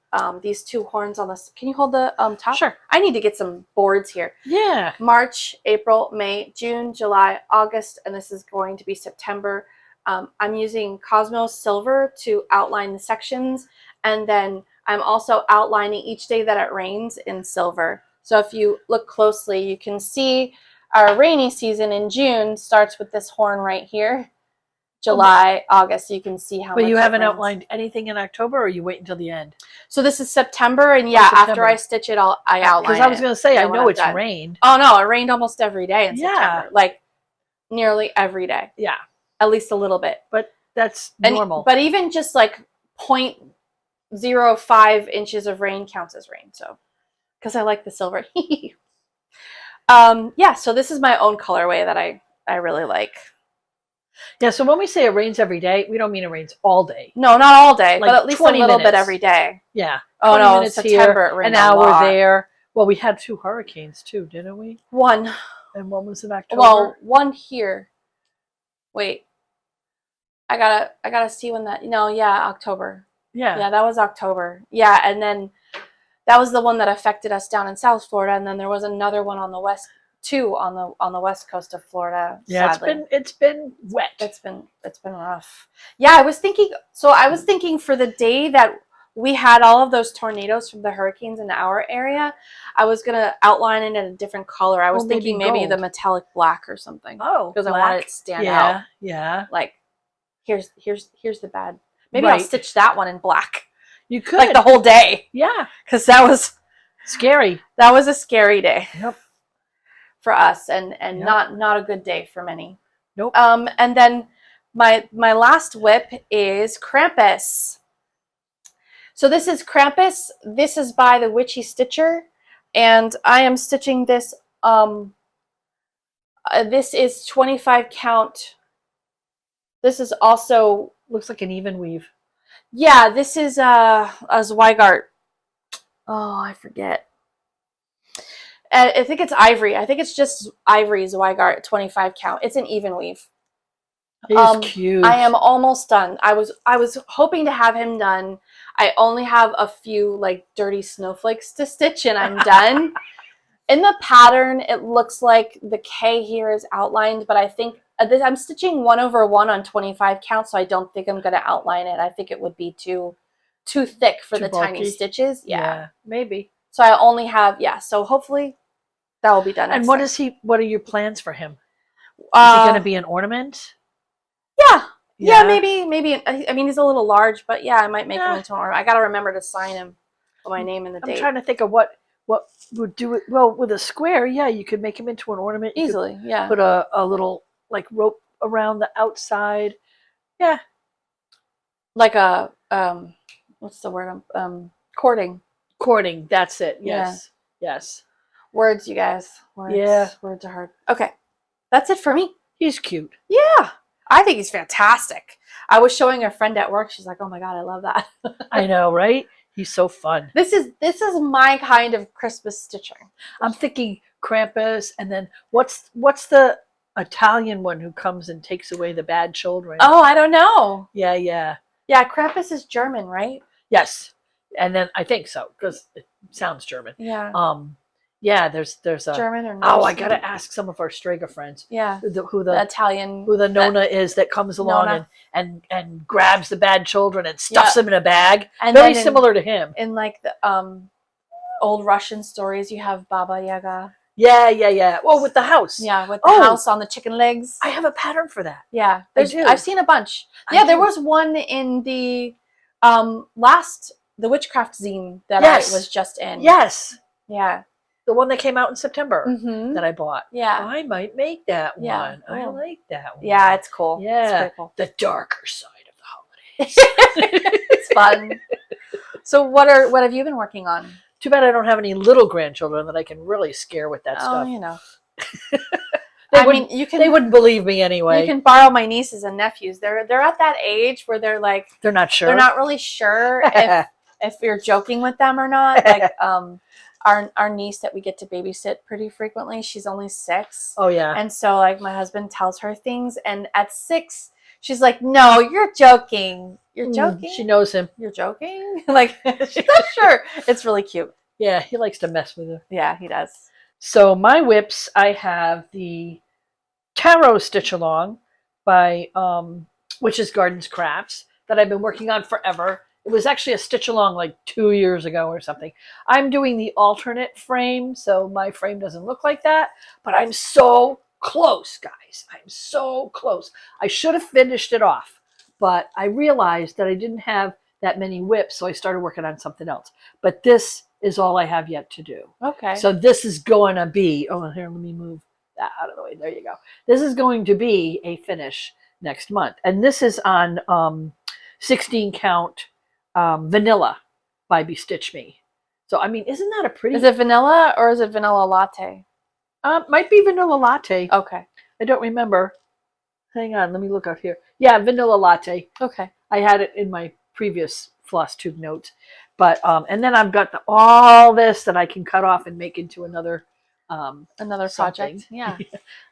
these two horns on this. Can you hold the top? Sure. I need to get some boards here. Yeah. March, April, May, June, July, August, and this is going to be September. I'm using Cosmos Silver to outline the sections, and then I'm also outlining each day that it rains in silver. So if you look closely, you can see our rainy season in June starts with this horn right here. July, August, you can see how much. But you haven't rains. outlined anything in October, or you wait until the end? So this is September, and yeah, September. after I stitch it, I outline it. Because I was going to say, I when know I'm it's done. rained. Oh no, it rained almost every day in Yeah. September. Like nearly every day. Yeah. At least a little bit. But that's normal. But even just like 0.05 inches of rain counts as rain. So, because I like the silver. Yeah, so this is my own colorway that I really like. Yeah, so when we say it rains every day, we don't mean it rains all day. No, not all day, Like but at least a 20 little bit minutes. every day. Yeah. Oh 20 no, minutes September here, it rained an a hour lot. there. Well, we had 2 hurricanes too, didn't we? One. And one was in October. Well, one here. Wait. I gotta see when that. No, yeah, October. Yeah. Yeah, that was October. Yeah, and then that was the one that affected us down in South Florida, and then there was another one on the west, too, on the west coast of Florida. Yeah, sadly. it's been wet. It's been rough. Yeah, I was thinking for the day that we had all of those tornadoes from the hurricanes in our area, I was gonna outline it in a different color. I was thinking maybe the metallic black or something. Oh, because I wanted it to stand out. Yeah, yeah. Like, here's the bad. Maybe I'll stitch that one in black. You could. Like the whole day. Yeah. Because that was scary. That was a scary day. Yep. For us, and Yep. not a good day for many. Nope. And then my last whip is Krampus. So this is Krampus. This is by the Witchy Stitcher, and I am stitching this. This is 25 count. This is also looks like an even weave. Yeah, this is a Zweigart. Oh, I forget. I think it's Ivory. I think it's just Ivory Zweigart 25 count. It's an even weave. He's cute. I am almost done. I was hoping to have him done. I only have a few like dirty snowflakes to stitch and I'm done. In the pattern, it looks like the K here is outlined, but I think I'm stitching 1/1 on 25 count, so I don't think I'm going to outline it. I think it would be too thick for the bulky. tiny stitches. Yeah, maybe. So I only have so hopefully that will be done. And next time. What are your plans for him? Is he going to be an ornament? Yeah, maybe. I mean, he's a little large, but yeah, I might make him into an ornament. I got to remember to sign him with my name and the date. I'm trying to think of what would do it well with a square. Yeah, you could make him into an ornament easily. Yeah, put a little like rope around the outside. Yeah, like a what's the word? Cording. Cording. That's it. Yes. Yeah. Yes. Words, you guys. Words. Yeah. Words are hard. Okay, that's it for me. He's cute. Yeah. I think he's fantastic. I was showing a friend at work. She's like, "Oh my god, I love that." I know, right? He's so fun. This is my kind of Christmas stitching. I'm thinking Krampus, and then what's the Italian one who comes and takes away the bad children? Oh, I don't know. Yeah. Krampus is German, right? Yes, and then I think so because it sounds German. Yeah. Yeah, there's a German or no. Oh, I gotta ask some of our Strega friends. Yeah, who the Italian, who the Nona is that comes along and grabs the bad children and stuffs them in a bag. And very similar to him. In like the old Russian stories, you have Baba Yaga. Yeah. Well, with the house. Yeah, with the house on the chicken legs. I have a pattern for that. Yeah, do. I've seen a bunch. Yeah, there was one in the the witchcraft zine that I was just in. Yes. Yeah. The one that came out in September that I bought. Yeah. I might make that one. Cool. I like that one. Yeah, it's cool. Yeah. It's pretty cool. The darker side of the holidays. It's fun. So what have you been working on? Too bad I don't have any little grandchildren that I can really scare with that stuff. Oh, you know. They wouldn't believe me anyway. You can borrow my nieces and nephews. They're at that age where they're like they're not sure. They're not really sure if you're joking with them or not. Like our niece that we get to babysit pretty frequently, she's only 6. Oh yeah. And so like my husband tells her things, and at 6 she's like, "No, you're joking. You're joking. She knows him. You're joking. Like she's not sure. It's really cute. Yeah, he likes to mess with her. Yeah, he does. So my whips, I have the Tarot Stitch Along by Witches Gardens Crafts that I've been working on forever. It was actually a stitch along like 2 years ago or something. I'm doing the alternate frame, so my frame doesn't look like that, but I'm so close, guys. I'm so close. I should have finished it off, but I realized that I didn't have that many whips, so I started working on something else. But this is all I have yet to do. Okay. So this is going to be, oh, here, let me move that out of the way. There you go. This is going to be a finish next month. And this is on 16 count Vanilla by Bestitch Me. So, I mean, isn't that a pretty... Is it vanilla or is it vanilla latte? Might be vanilla latte. Okay. I don't remember. Hang on, let me look up here. Yeah, vanilla latte. Okay. I had it in my previous Flosstube notes. But, and then I've got all this that I can cut off and make into another another something. project. Yeah.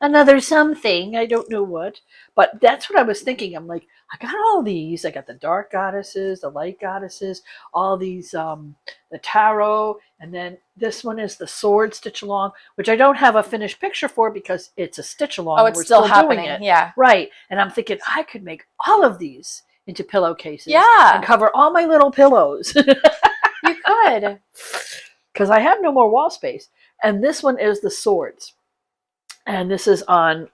Another something. I don't know what. But that's what I was thinking. I'm like, I got all these. I got the dark goddesses, the light goddesses, all these, the tarot, and then this one is the sword stitch along, which I don't have a finished picture for because it's a stitch along. Oh, it's still happening. Doing it. Yeah. Right. And I'm thinking I could make all of these into pillowcases. Yeah. And cover all my little pillows. You could. Because I have no more wall space. And this one is the swords. And this is on,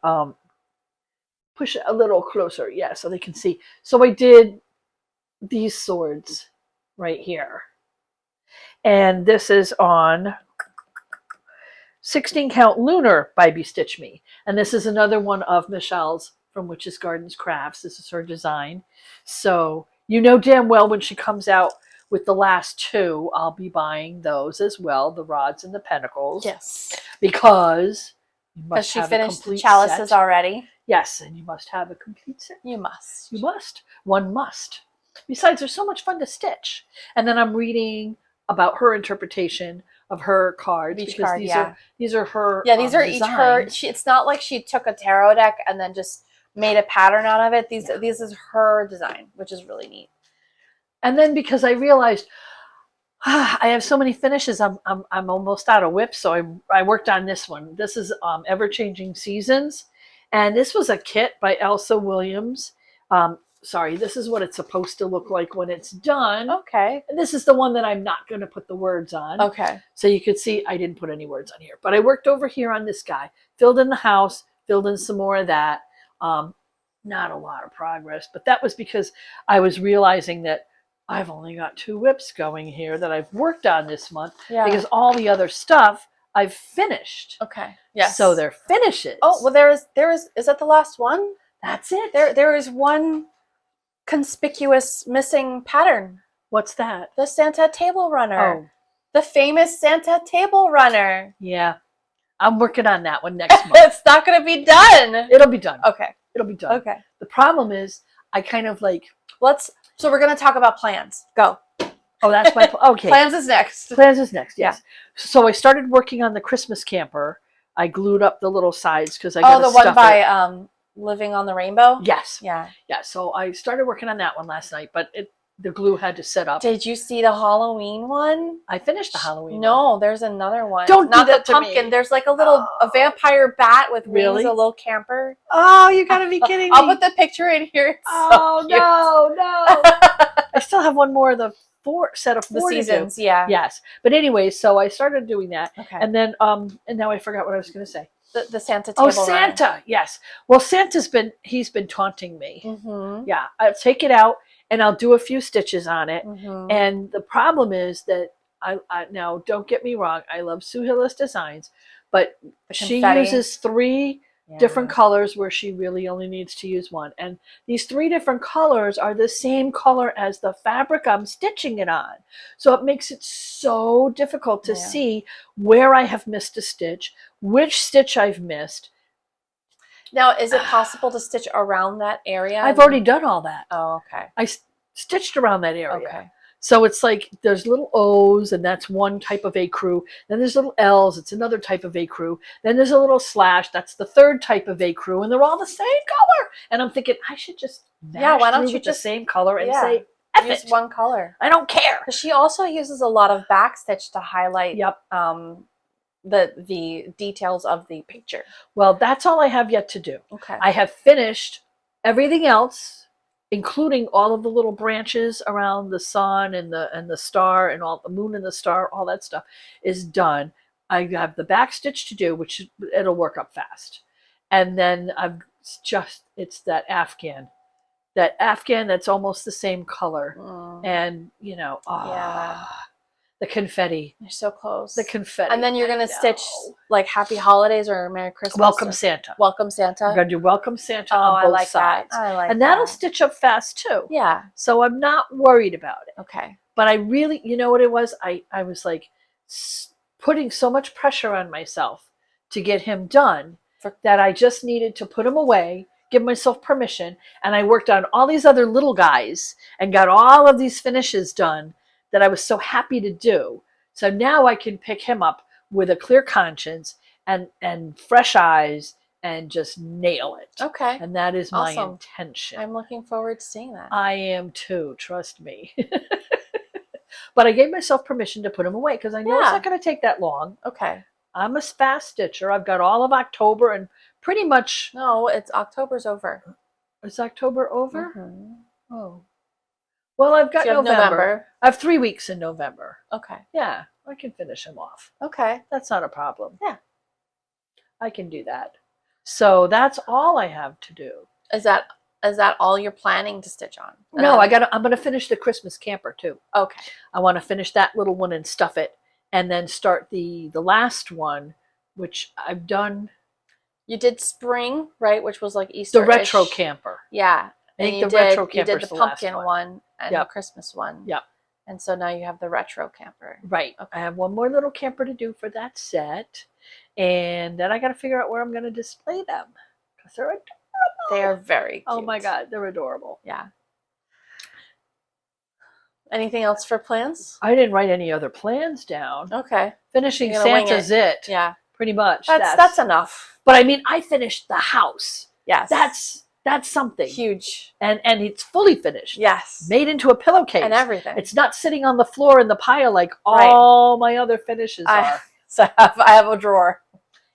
push it a little closer, yeah, so they can see. So I did these swords right here. And this is on 16 count Lunar by Bestitch Me. And this is another one of Michelle's from Witches Gardens Crafts. This is her design. So you know damn well when she comes out with the last two, I'll be buying those as well, the rods and the pentacles. Yes. Because you must she have finished a complete the chalices set. already. Yes, and you must have a complete set. You must. You must. One must. Besides, they're so much fun to stitch. And then I'm reading about her interpretation of her cards. Each because card, these are her Yeah, these are designs. each her. It's not like she took a tarot deck and then just made a pattern out of it. This is her design, which is really neat. And then because I realized I have so many finishes, I'm almost out of whips, so I worked on this one. This is Ever Changing Seasons, and this was a kit by Elsa Williams. Sorry, this is what it's supposed to look like when it's done. Okay. And this is the one that I'm not going to put the words on. Okay. So you could see I didn't put any words on here, but I worked over here on this guy, filled in the house, filled in some more of that. Not a lot of progress, but that was because I was realizing that I've only got 2 whips going here that I've worked on this month because all the other stuff I've finished. Okay. Yes. So they're finishes. Oh, well, there is that the last one? That's it. There is one conspicuous missing pattern. What's that? The Santa table runner. Oh. The famous Santa table runner. Yeah. I'm working on that one next month. It's not going to be done. It'll be done. Okay. It'll be done. Okay. The problem is I kind of like... So we're going to talk about plans. Go. Oh, that's my... Okay. Plans is next. Plans is next, yes. Yeah. So I started working on the Christmas camper. I glued up the little sides because I got the one by Living on the Rainbow? Yes. Yeah. Yeah, so I started working on that one last night, but the glue had to set up. Did you see the Halloween one? I finished the Halloween one. No, there's another one. Don't Not do that the to pumpkin. me. There's like a little a vampire bat with wings, Really? a little camper. Oh, you gotta be kidding me. I'll put the picture in here. It's Oh, so cute. no. I still have one more of the set of 4 The to do. seasons, yeah. Yes. But anyway, so I started doing that. Okay. And then, and now I forgot what I was going to say. The Santa table Oh, Santa. Yes. Well, he's been taunting me. Mm-hmm. Yeah. I'll take it out and I'll do a few stitches on it. Mm-hmm. And the problem is that I now don't get me wrong. I love Sue Hillis designs, but she uses 3 different colors where she really only needs to use 1. And these 3 different colors are the same color as the fabric I'm stitching it on. So it makes it so difficult to see where I have missed a stitch, which stitch I've missed. Now, is it possible to stitch around that area? I've already done all that. Oh, okay. I stitched around that area. Okay. So it's like there's little O's, and that's one type of ecru. Then there's little L's, it's another type of ecru. Then there's a little slash, that's the third type of ecru, and they're all the same color. And I'm thinking, I should just Yeah, why don't through you with the just same color and say, F use it. one color? I don't care. Because she also uses a lot of backstitch to highlight Yep. the details of the picture. Well, that's all I have yet to do. Okay. I have finished everything else, including all of the little branches around the sun and the star and all the moon and the star, all that stuff is done. I have the back stitch to do, which it'll work up fast. And then it's that Afghan that's almost the same color. And the confetti. You're so close. The confetti. And then you're going to stitch like Happy Holidays or Merry Christmas. Welcome Santa. Welcome Santa. I'm going to do Welcome Santa on both sides. I like that. And that'll stitch up fast too. Yeah. So I'm not worried about it. Okay. But I really, you know what it was? I was like putting so much pressure on myself to get him done that I just needed to put him away, give myself permission. And I worked on all these other little guys and got all of these finishes done that I was so happy to do. So now I can pick him up with a clear conscience and fresh eyes and just nail it. Okay. And that is my Awesome. intention. I'm looking forward to seeing that. I am too, trust me. But I gave myself permission to put him away because I know it's not going to take that long. Okay. I'm a fast stitcher. I've got all of October and pretty much... No, October's over. Is October over? Mm-hmm. Oh. Well, I've got November. I have 3 weeks in November. Okay. Yeah, I can finish him off. Okay. That's not a problem. Yeah. I can do that. So that's all I have to do. Is that all you're planning to stitch on? No, I'm going to finish the Christmas camper too. Okay. I want to finish that little one and stuff it and then start the last one, which I've done. You did spring, right? Which was like Easter. The retro camper. Yeah. I think the retro camper. You did the pumpkin one and the Christmas one. Yep. And so now you have the retro camper. Right. Okay. I have one more little camper to do for that set. And then I got to figure out where I'm going to display them. Because they're adorable. They are very cute. Oh my God. They're adorable. Yeah. Anything else for plans? I didn't write any other plans down. Okay. Finishing Santa's it. Yeah. Pretty much. That's enough. But I mean, I finished the house. Yes. That's something. Huge. And it's fully finished. Yes. Made into a pillowcase. And everything. It's not sitting on the floor in the pile like all my other finishes are. So I have a drawer.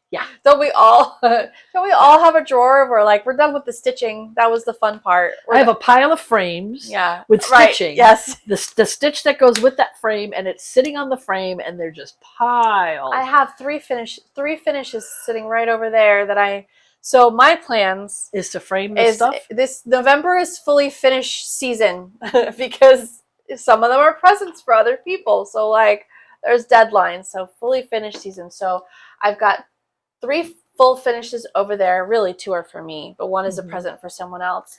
Yeah. Don't we all have a drawer where like we're done with the stitching? That was the fun part. I have a pile of frames with stitching. Yes. The stitch that goes with that frame, and it's sitting on the frame, and they're just piled. I have three finishes sitting right over there so my plans is to frame the stuff. This November is fully finished season because some of them are presents for other people. So like there's deadlines. So fully finished season. So I've got 3 full finishes over there. Really 2 are for me, but 1 is a present for someone else.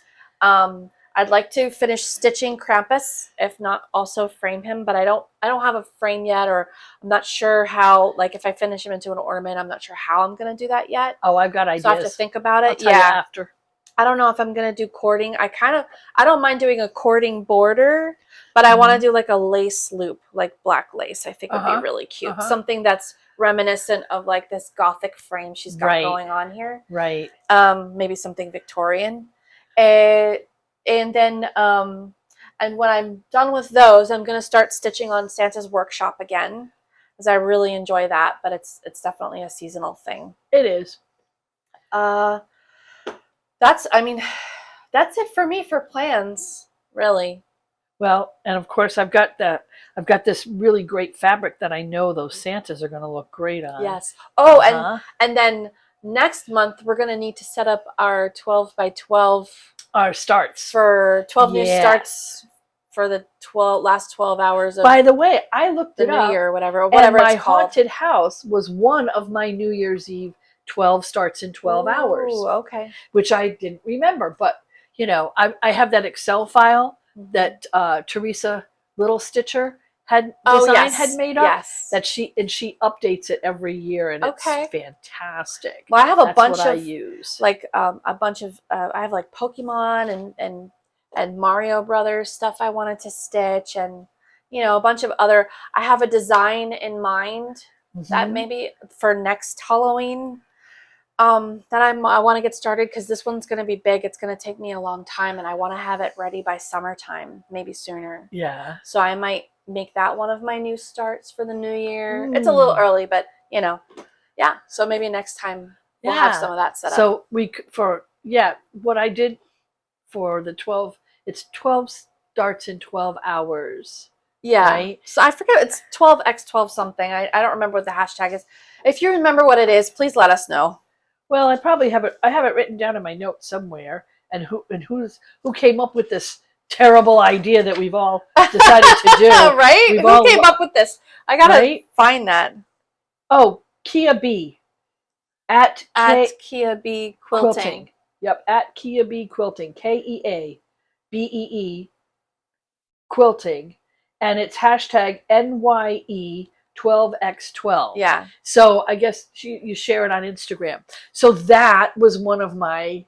I'd like to finish stitching Krampus, if not also frame him, but I don't have a frame yet, or I'm not sure how, like if I finish him into an ornament, I'm not sure how I'm going to do that yet. Oh, I've got ideas. So I have to think about it. I'll tell you after. I don't know if I'm going to do cording. I don't mind doing a cording border, but I want to do like a lace loop, like black lace. I think would be really cute. Something that's reminiscent of like this gothic frame she's got going on here. Right. Maybe something Victorian. And then, and when I'm done with those, I'm going to start stitching on Santa's Workshop again, because I really enjoy that, but it's definitely a seasonal thing. It is. That's it for me for plans, really. Well, and of course I've got this really great fabric that I know those Santas are going to look great on. Yes. Oh, and then next month we're going to need to set up our 12 by 12 our starts for 12 new starts for the last 12 hours of By the way, I looked it New up, Year or whatever and it's my called. haunted house was one of my New Year's Eve 12 starts in 12 hours. Okay. Which I didn't remember, but you know, I have that Excel file that Teresa Little Stitcher had made up. Yes. That she updates it every year, and it's fantastic. Well, I have a bunch what of I use. like a bunch of I have like Pokemon and Mario Brothers stuff I wanted to stitch, and a bunch of other, I have a design in mind that Mhm. maybe for next Halloween, that I want to get started, because this one's going to be big. It's going to take me a long time, and I want to have it ready by summertime, maybe sooner. Yeah. So I might make that one of my new starts for the new year. It's a little early, but yeah. So maybe next time we'll have some of that set up. So what I did for the 12, it's 12 starts in 12 hours. Yeah. Right? So I forget, it's 12x12 something. I don't remember what the hashtag is. If you remember what it is, please let us know. Well, I probably have it written down in my notes somewhere. And who came up with this terrible idea that we've all decided to do? Right? Who came up with this? I gotta find that. Oh, Kia B. At Kia B Quilting. Yep, at Kia B Quilting. KEABEE Quilting. And it's hashtag NYE12x12. Yeah. So I guess you share it on Instagram. So that was one of my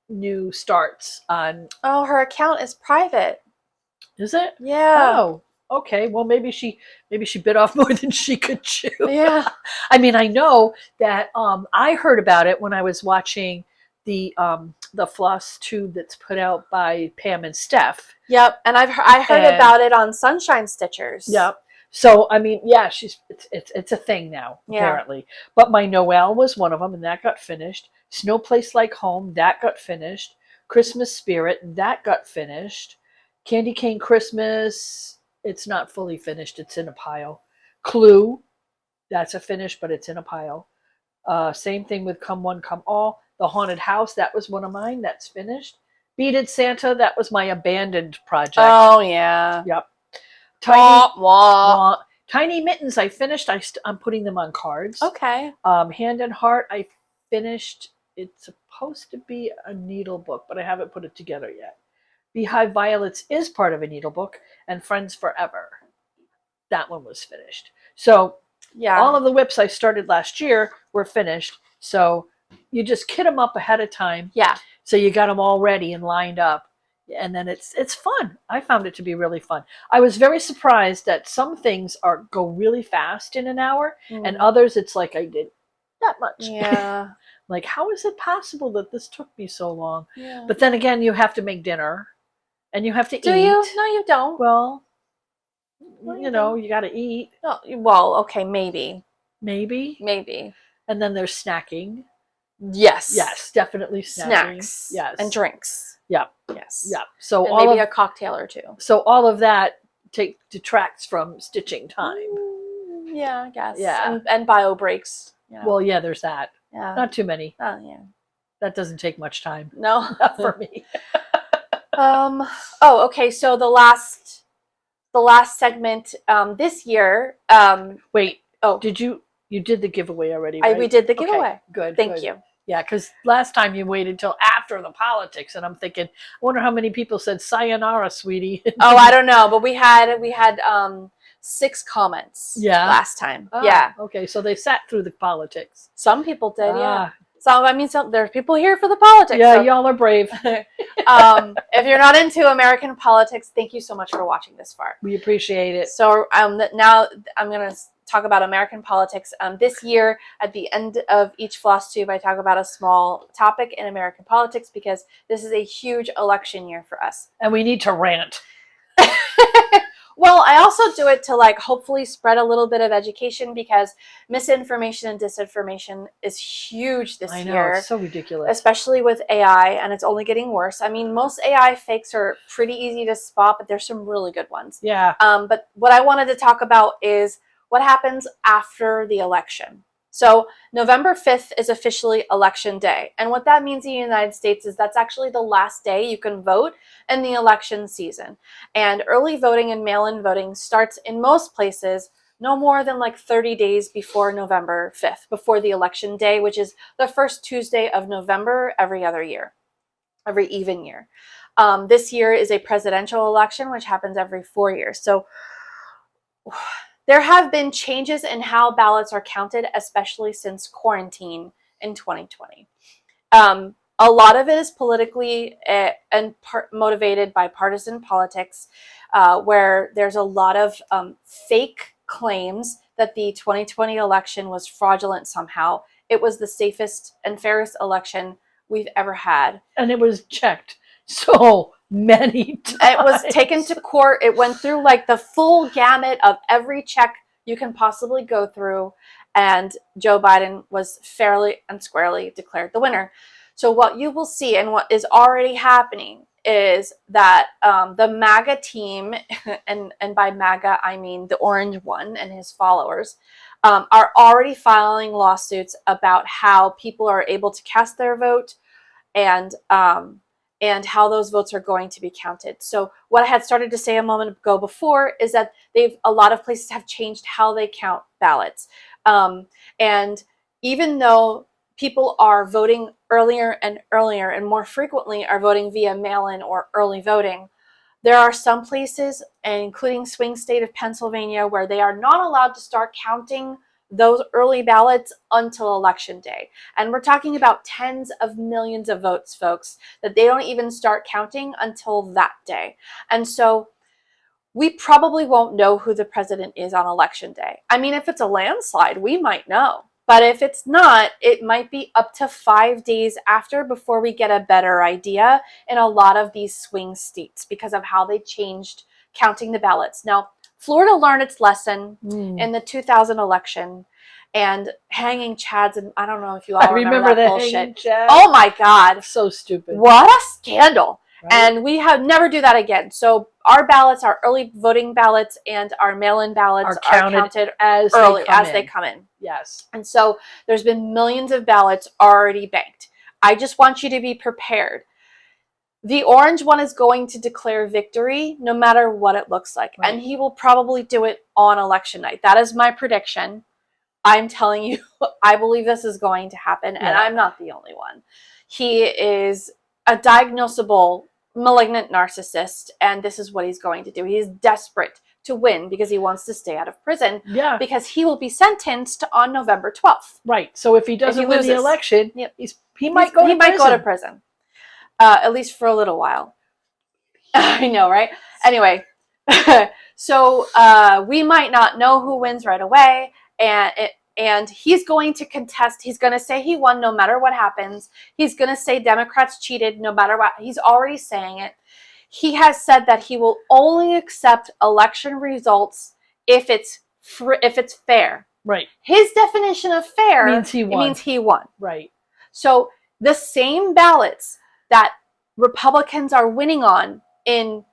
new starts on. Oh, her account is private. Is it? Yeah. Oh, okay. Well, maybe she bit off more than she could chew. Yeah. I mean, I know that I heard about it when I was watching the Flosstube that's put out by Pam and Steph. Yep, and I heard about it on Sunshine Stitchers. Yep. So I mean, yeah, it's a thing now, apparently. But my Noel was one of them, and that got finished. Snow Place Like Home, that got finished. Christmas Spirit, that got finished. Candy Cane Christmas, it's not fully finished. It's in a pile. Clue, that's a finish, but it's in a pile. Same thing with Come One, Come All. The Haunted House, that was one of mine. That's finished. Beaded Santa, that was my abandoned project. Oh, yeah. Yep. Tiny Mittens, I finished. I'm putting them on cards. Okay. Hand and Heart, I finished. It's supposed to be a needle book, but I haven't put it together yet. Beehive Violets is part of a needle book, and Friends Forever. That one was finished. So yeah, all of the whips I started last year were finished. So you just kit them up ahead of time. Yeah. So you got them all ready and lined up. And then it's fun. I found it to be really fun. I was very surprised that some things go really fast in an hour, and others it's like I did that much. Yeah. Like, how is it possible that this took me so long? Yeah. But then again, you have to make dinner, and you have to eat. Do you? No, you don't. Well, you got to eat. No, well, okay, maybe. Maybe. And then there's snacking. Yes. Yes, definitely snacking. Snacks. Yes. And drinks. Yep. Yes. Yep. So and maybe a cocktail or two. So all of that detracts from stitching time. Yeah, I guess. Yeah. And bio breaks. Well, yeah, there's that. Yeah. Not too many. Oh, yeah. That doesn't take much time. No. Not for me. Oh, okay. So the last segment this year. Wait. Oh, you did the giveaway already, right? We did the giveaway. Okay, good. Thank you. Yeah, because last time you waited till after the politics, and I'm thinking, I wonder how many people said sayonara, sweetie. Oh, I don't know, but we had 6 comments. Yeah. Last time. Ah, yeah. Okay, so they sat through the politics. Some people did. Yeah. So I mean, there's people here for the politics. Yeah, y'all are brave. If you're not into American politics, thank you so much for watching this far. We appreciate it. So now I'm gonna talk about American politics. This year, at the end of each Flosstube, I talk about a small topic in American politics because this is a huge election year for us. And we need to rant. Well, I also do it to hopefully spread a little bit of education because misinformation and disinformation is huge this year. I know, it's so ridiculous. Especially with AI, and it's only getting worse. I mean, most AI fakes are pretty easy to spot, but there's some really good ones. Yeah. But what I wanted to talk about is what happens after the election. So November 5th is officially election day. And what that means in the United States is that's actually the last day you can vote in the election season. And early voting and mail-in voting starts in most places no more than 30 days before November 5th, before the election day, which is the first Tuesday of November every other year, every even year. This year is a presidential election, which happens every 4 years. So there have been changes in how ballots are counted, especially since quarantine in 2020. A lot of it is politically and motivated by partisan politics, where there's a lot of fake claims that the 2020 election was fraudulent somehow. It was the safest and fairest election we've ever had. And it was checked so many times. It was taken to court. It went through like the full gamut of every check you can possibly go through. And Joe Biden was fairly and squarely declared the winner. So what you will see, and what is already happening, is that the MAGA team, and by MAGA I mean the orange one and his followers, are already filing lawsuits about how people are able to cast their vote, and how those votes are going to be counted. So what I had started to say a moment ago before is that a lot of places have changed how they count ballots. And even though people are voting earlier and earlier and more frequently are voting via mail-in or early voting, there are some places, including swing state of Pennsylvania, where they are not allowed to start counting those early ballots until election day. And we're talking about tens of millions of votes, folks, that they don't even start counting until that day. And so we probably won't know who the president is on election day. I mean, if it's a landslide, we might know. But if it's not, it might be up to 5 days after before we get a better idea in a lot of these swing states because of how they changed counting the ballots. Now, Florida learned its lesson in the 2000 election, and hanging chads, and I don't know if you all remember that bullshit. Oh my God. So stupid. What a scandal. Right? And we have never do that again. So our ballots, our early voting ballots and our mail-in ballots are counted as early as they come in. Yes. And so there's been millions of ballots already banked. I just want you to be prepared. The orange one is going to declare victory no matter what it looks like. Right. And he will probably do it on election night. That is my prediction. I'm telling you, I believe this is going to happen, and I'm not the only one. He is a diagnosable malignant narcissist, and this is what he's going to do. He is desperate to win because he wants to stay out of prison. Yeah. Because he will be sentenced on November 12th. Right. So if he doesn't win the election, he might go to prison. At least for a little while. I know, right? Anyway, so we might not know who wins right away, and he's going to contest. He's going to say he won no matter what happens. He's going to say Democrats cheated no matter what. He's already saying it. He has said that he will only accept election results if it's fair. Right. His definition of fair means he won. Right. So the same ballots that Republicans are winning on in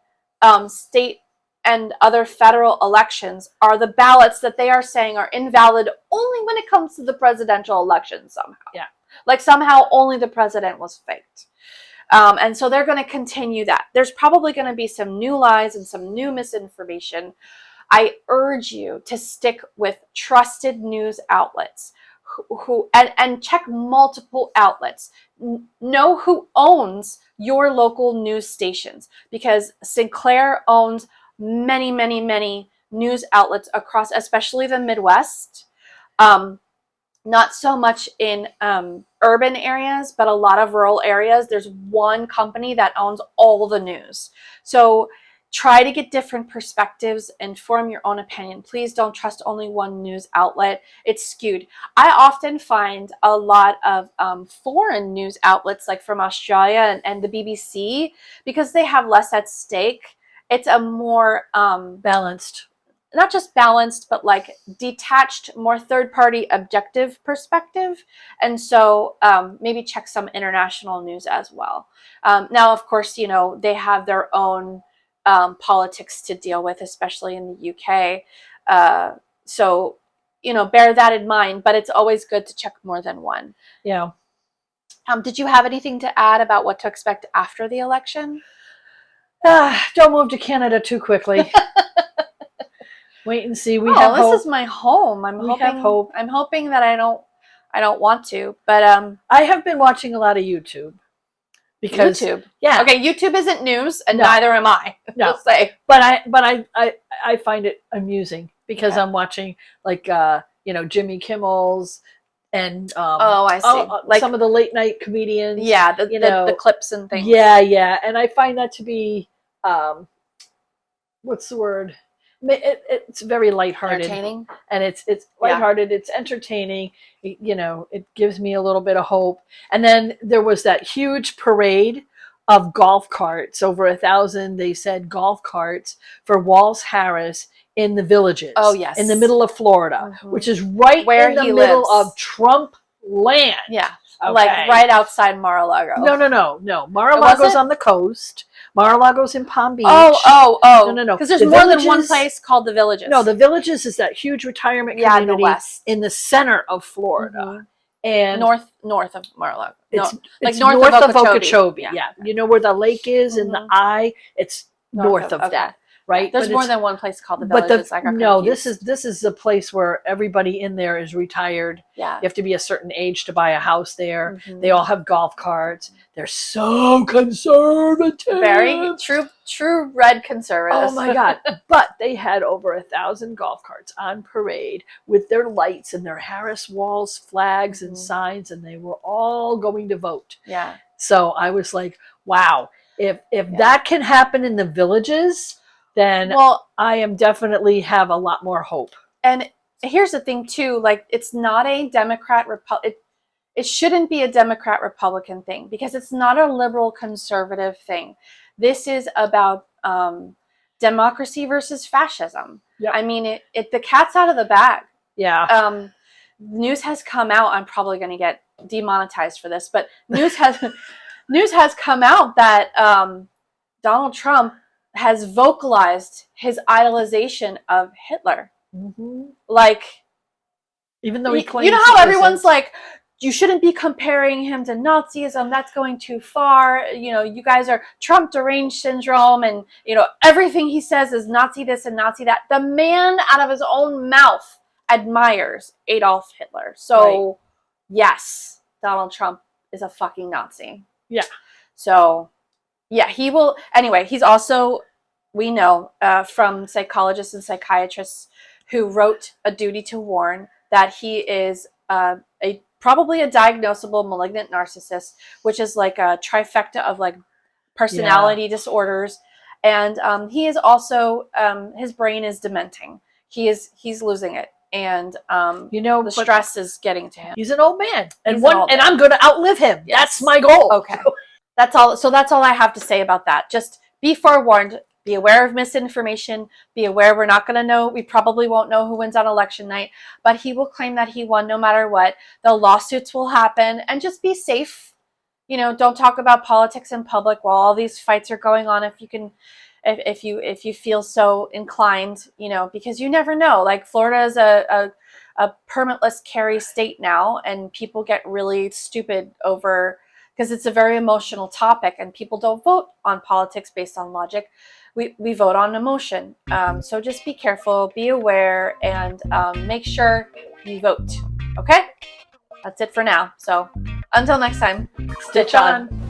state and other federal elections are the ballots that they are saying are invalid only when it comes to the presidential election somehow. Yeah. Like somehow only the president was faked. And so they're going to continue that. There's probably going to be some new lies and some new misinformation. I urge you to stick with trusted news outlets and check multiple outlets. Know who owns your local news stations, because Sinclair owns many, many, many news outlets across, especially the Midwest. Not so much in urban areas, but a lot of rural areas. There's one company that owns all the news. So try to get different perspectives and form your own opinion. Please don't trust only one news outlet. It's skewed. I often find a lot of foreign news outlets, like from Australia and the BBC, because they have less at stake. It's a more balanced, not just balanced, but like detached, more third-party objective perspective. And so maybe check some international news as well. Now, of course, you know, they have their own politics to deal with, especially in the UK. So, you know, bear that in mind, but it's always good to check more than one. Yeah. Did you have anything to add about what to expect after the election? Don't move to Canada too quickly. Wait and see. We have hope. This is my home. We have hope. I'm hoping that I don't want to, but I have been watching a lot of YouTube. Because YouTube. Yeah. Okay, YouTube isn't news, and neither am I. No. Just say. But I find it amusing because I'm watching like you know, Jimmy Kimmel's and Oh, I see. Like some of the late night comedians. yeah, the clips and things. Yeah, and I find that to be what's the word? It's very lighthearted, Entertaining. and it's lighthearted. It's entertaining. It gives me a little bit of hope. And then there was that huge parade of golf carts, over 1,000. They said golf carts for Walls Harris in the Villages. Oh yes, in the middle of Florida, Mhm. which is right Where in the he middle lives. of Trump land. Yeah, Okay. like right outside Mar-a-Lago. No. Mar-a-Lago's on the coast. Mar-a-Lago's in Palm Beach. Oh. No. Because there's The more than one Villages- place called the Villages. No, the Villages is that huge retirement yeah, in community the west, in the center of Florida. Mhm. And north of Mar-a-Lago. it's, Like it's north of Okeechobee. Yeah. You know where the lake is in the Mhm. eye? It's north of okay. that, right? There's But more it's- than one place called the but Villages. I got confused. this is the place where everybody in there is retired. yeah. You have to be a certain age to buy a house there. Mhm. They all have golf carts. They're so conservative. Very true red conservatives. Oh my God. But they had over 1,000 golf carts on parade with their lights and their Harris Walls flags and Mhm. signs, and they were all going to vote. Yeah. So I was like, wow, if that can happen in the Villages, then Well, I am definitely have a lot more hope. and here's the thing too, like it's not a Democrat it shouldn't be a Democrat Republican thing, because it's not a liberal conservative thing. This is about democracy versus fascism. Yep. I mean, the cat's out of the bag. Yeah. News has come out. I'm probably going to get demonetized for this, but news has come out that Donald Trump has vocalized his idolization of Hitler. Mm-hmm. Like, even though he claims, you know how everyone's like, you shouldn't be comparing him to Nazism. That's going too far. You guys are Trump deranged syndrome, and everything he says is Nazi this and Nazi that. The man, out of his own mouth, admires Adolf Hitler. So, yes, Donald Trump is a fucking Nazi. Yeah. So, yeah, he will. Anyway, he's also, we know from psychologists and psychiatrists who wrote A Duty to Warn that he is probably a diagnosable malignant narcissist, which is like a trifecta of like personality disorders. And he is also, his brain is dementing. He's losing it. And the stress is getting to him. He's an old man, and and I'm going to outlive him. Yes. That's my goal. Okay, that's all. So that's all I have to say about that. Just be forewarned. Be aware of misinformation. Be aware we're not going to know. We probably won't know who wins on election night, but he will claim that he won no matter what. The lawsuits will happen, and just be safe. Don't talk about politics in public while all these fights are going on. If you can. If you feel so inclined, because you never know. Like, Florida is a permitless carry state now, and people get really stupid over, because it's a very emotional topic, and people don't vote on politics based on logic. We vote on emotion. So just be careful, be aware, and make sure you vote. Okay? That's it for now. So until next time, stitch on.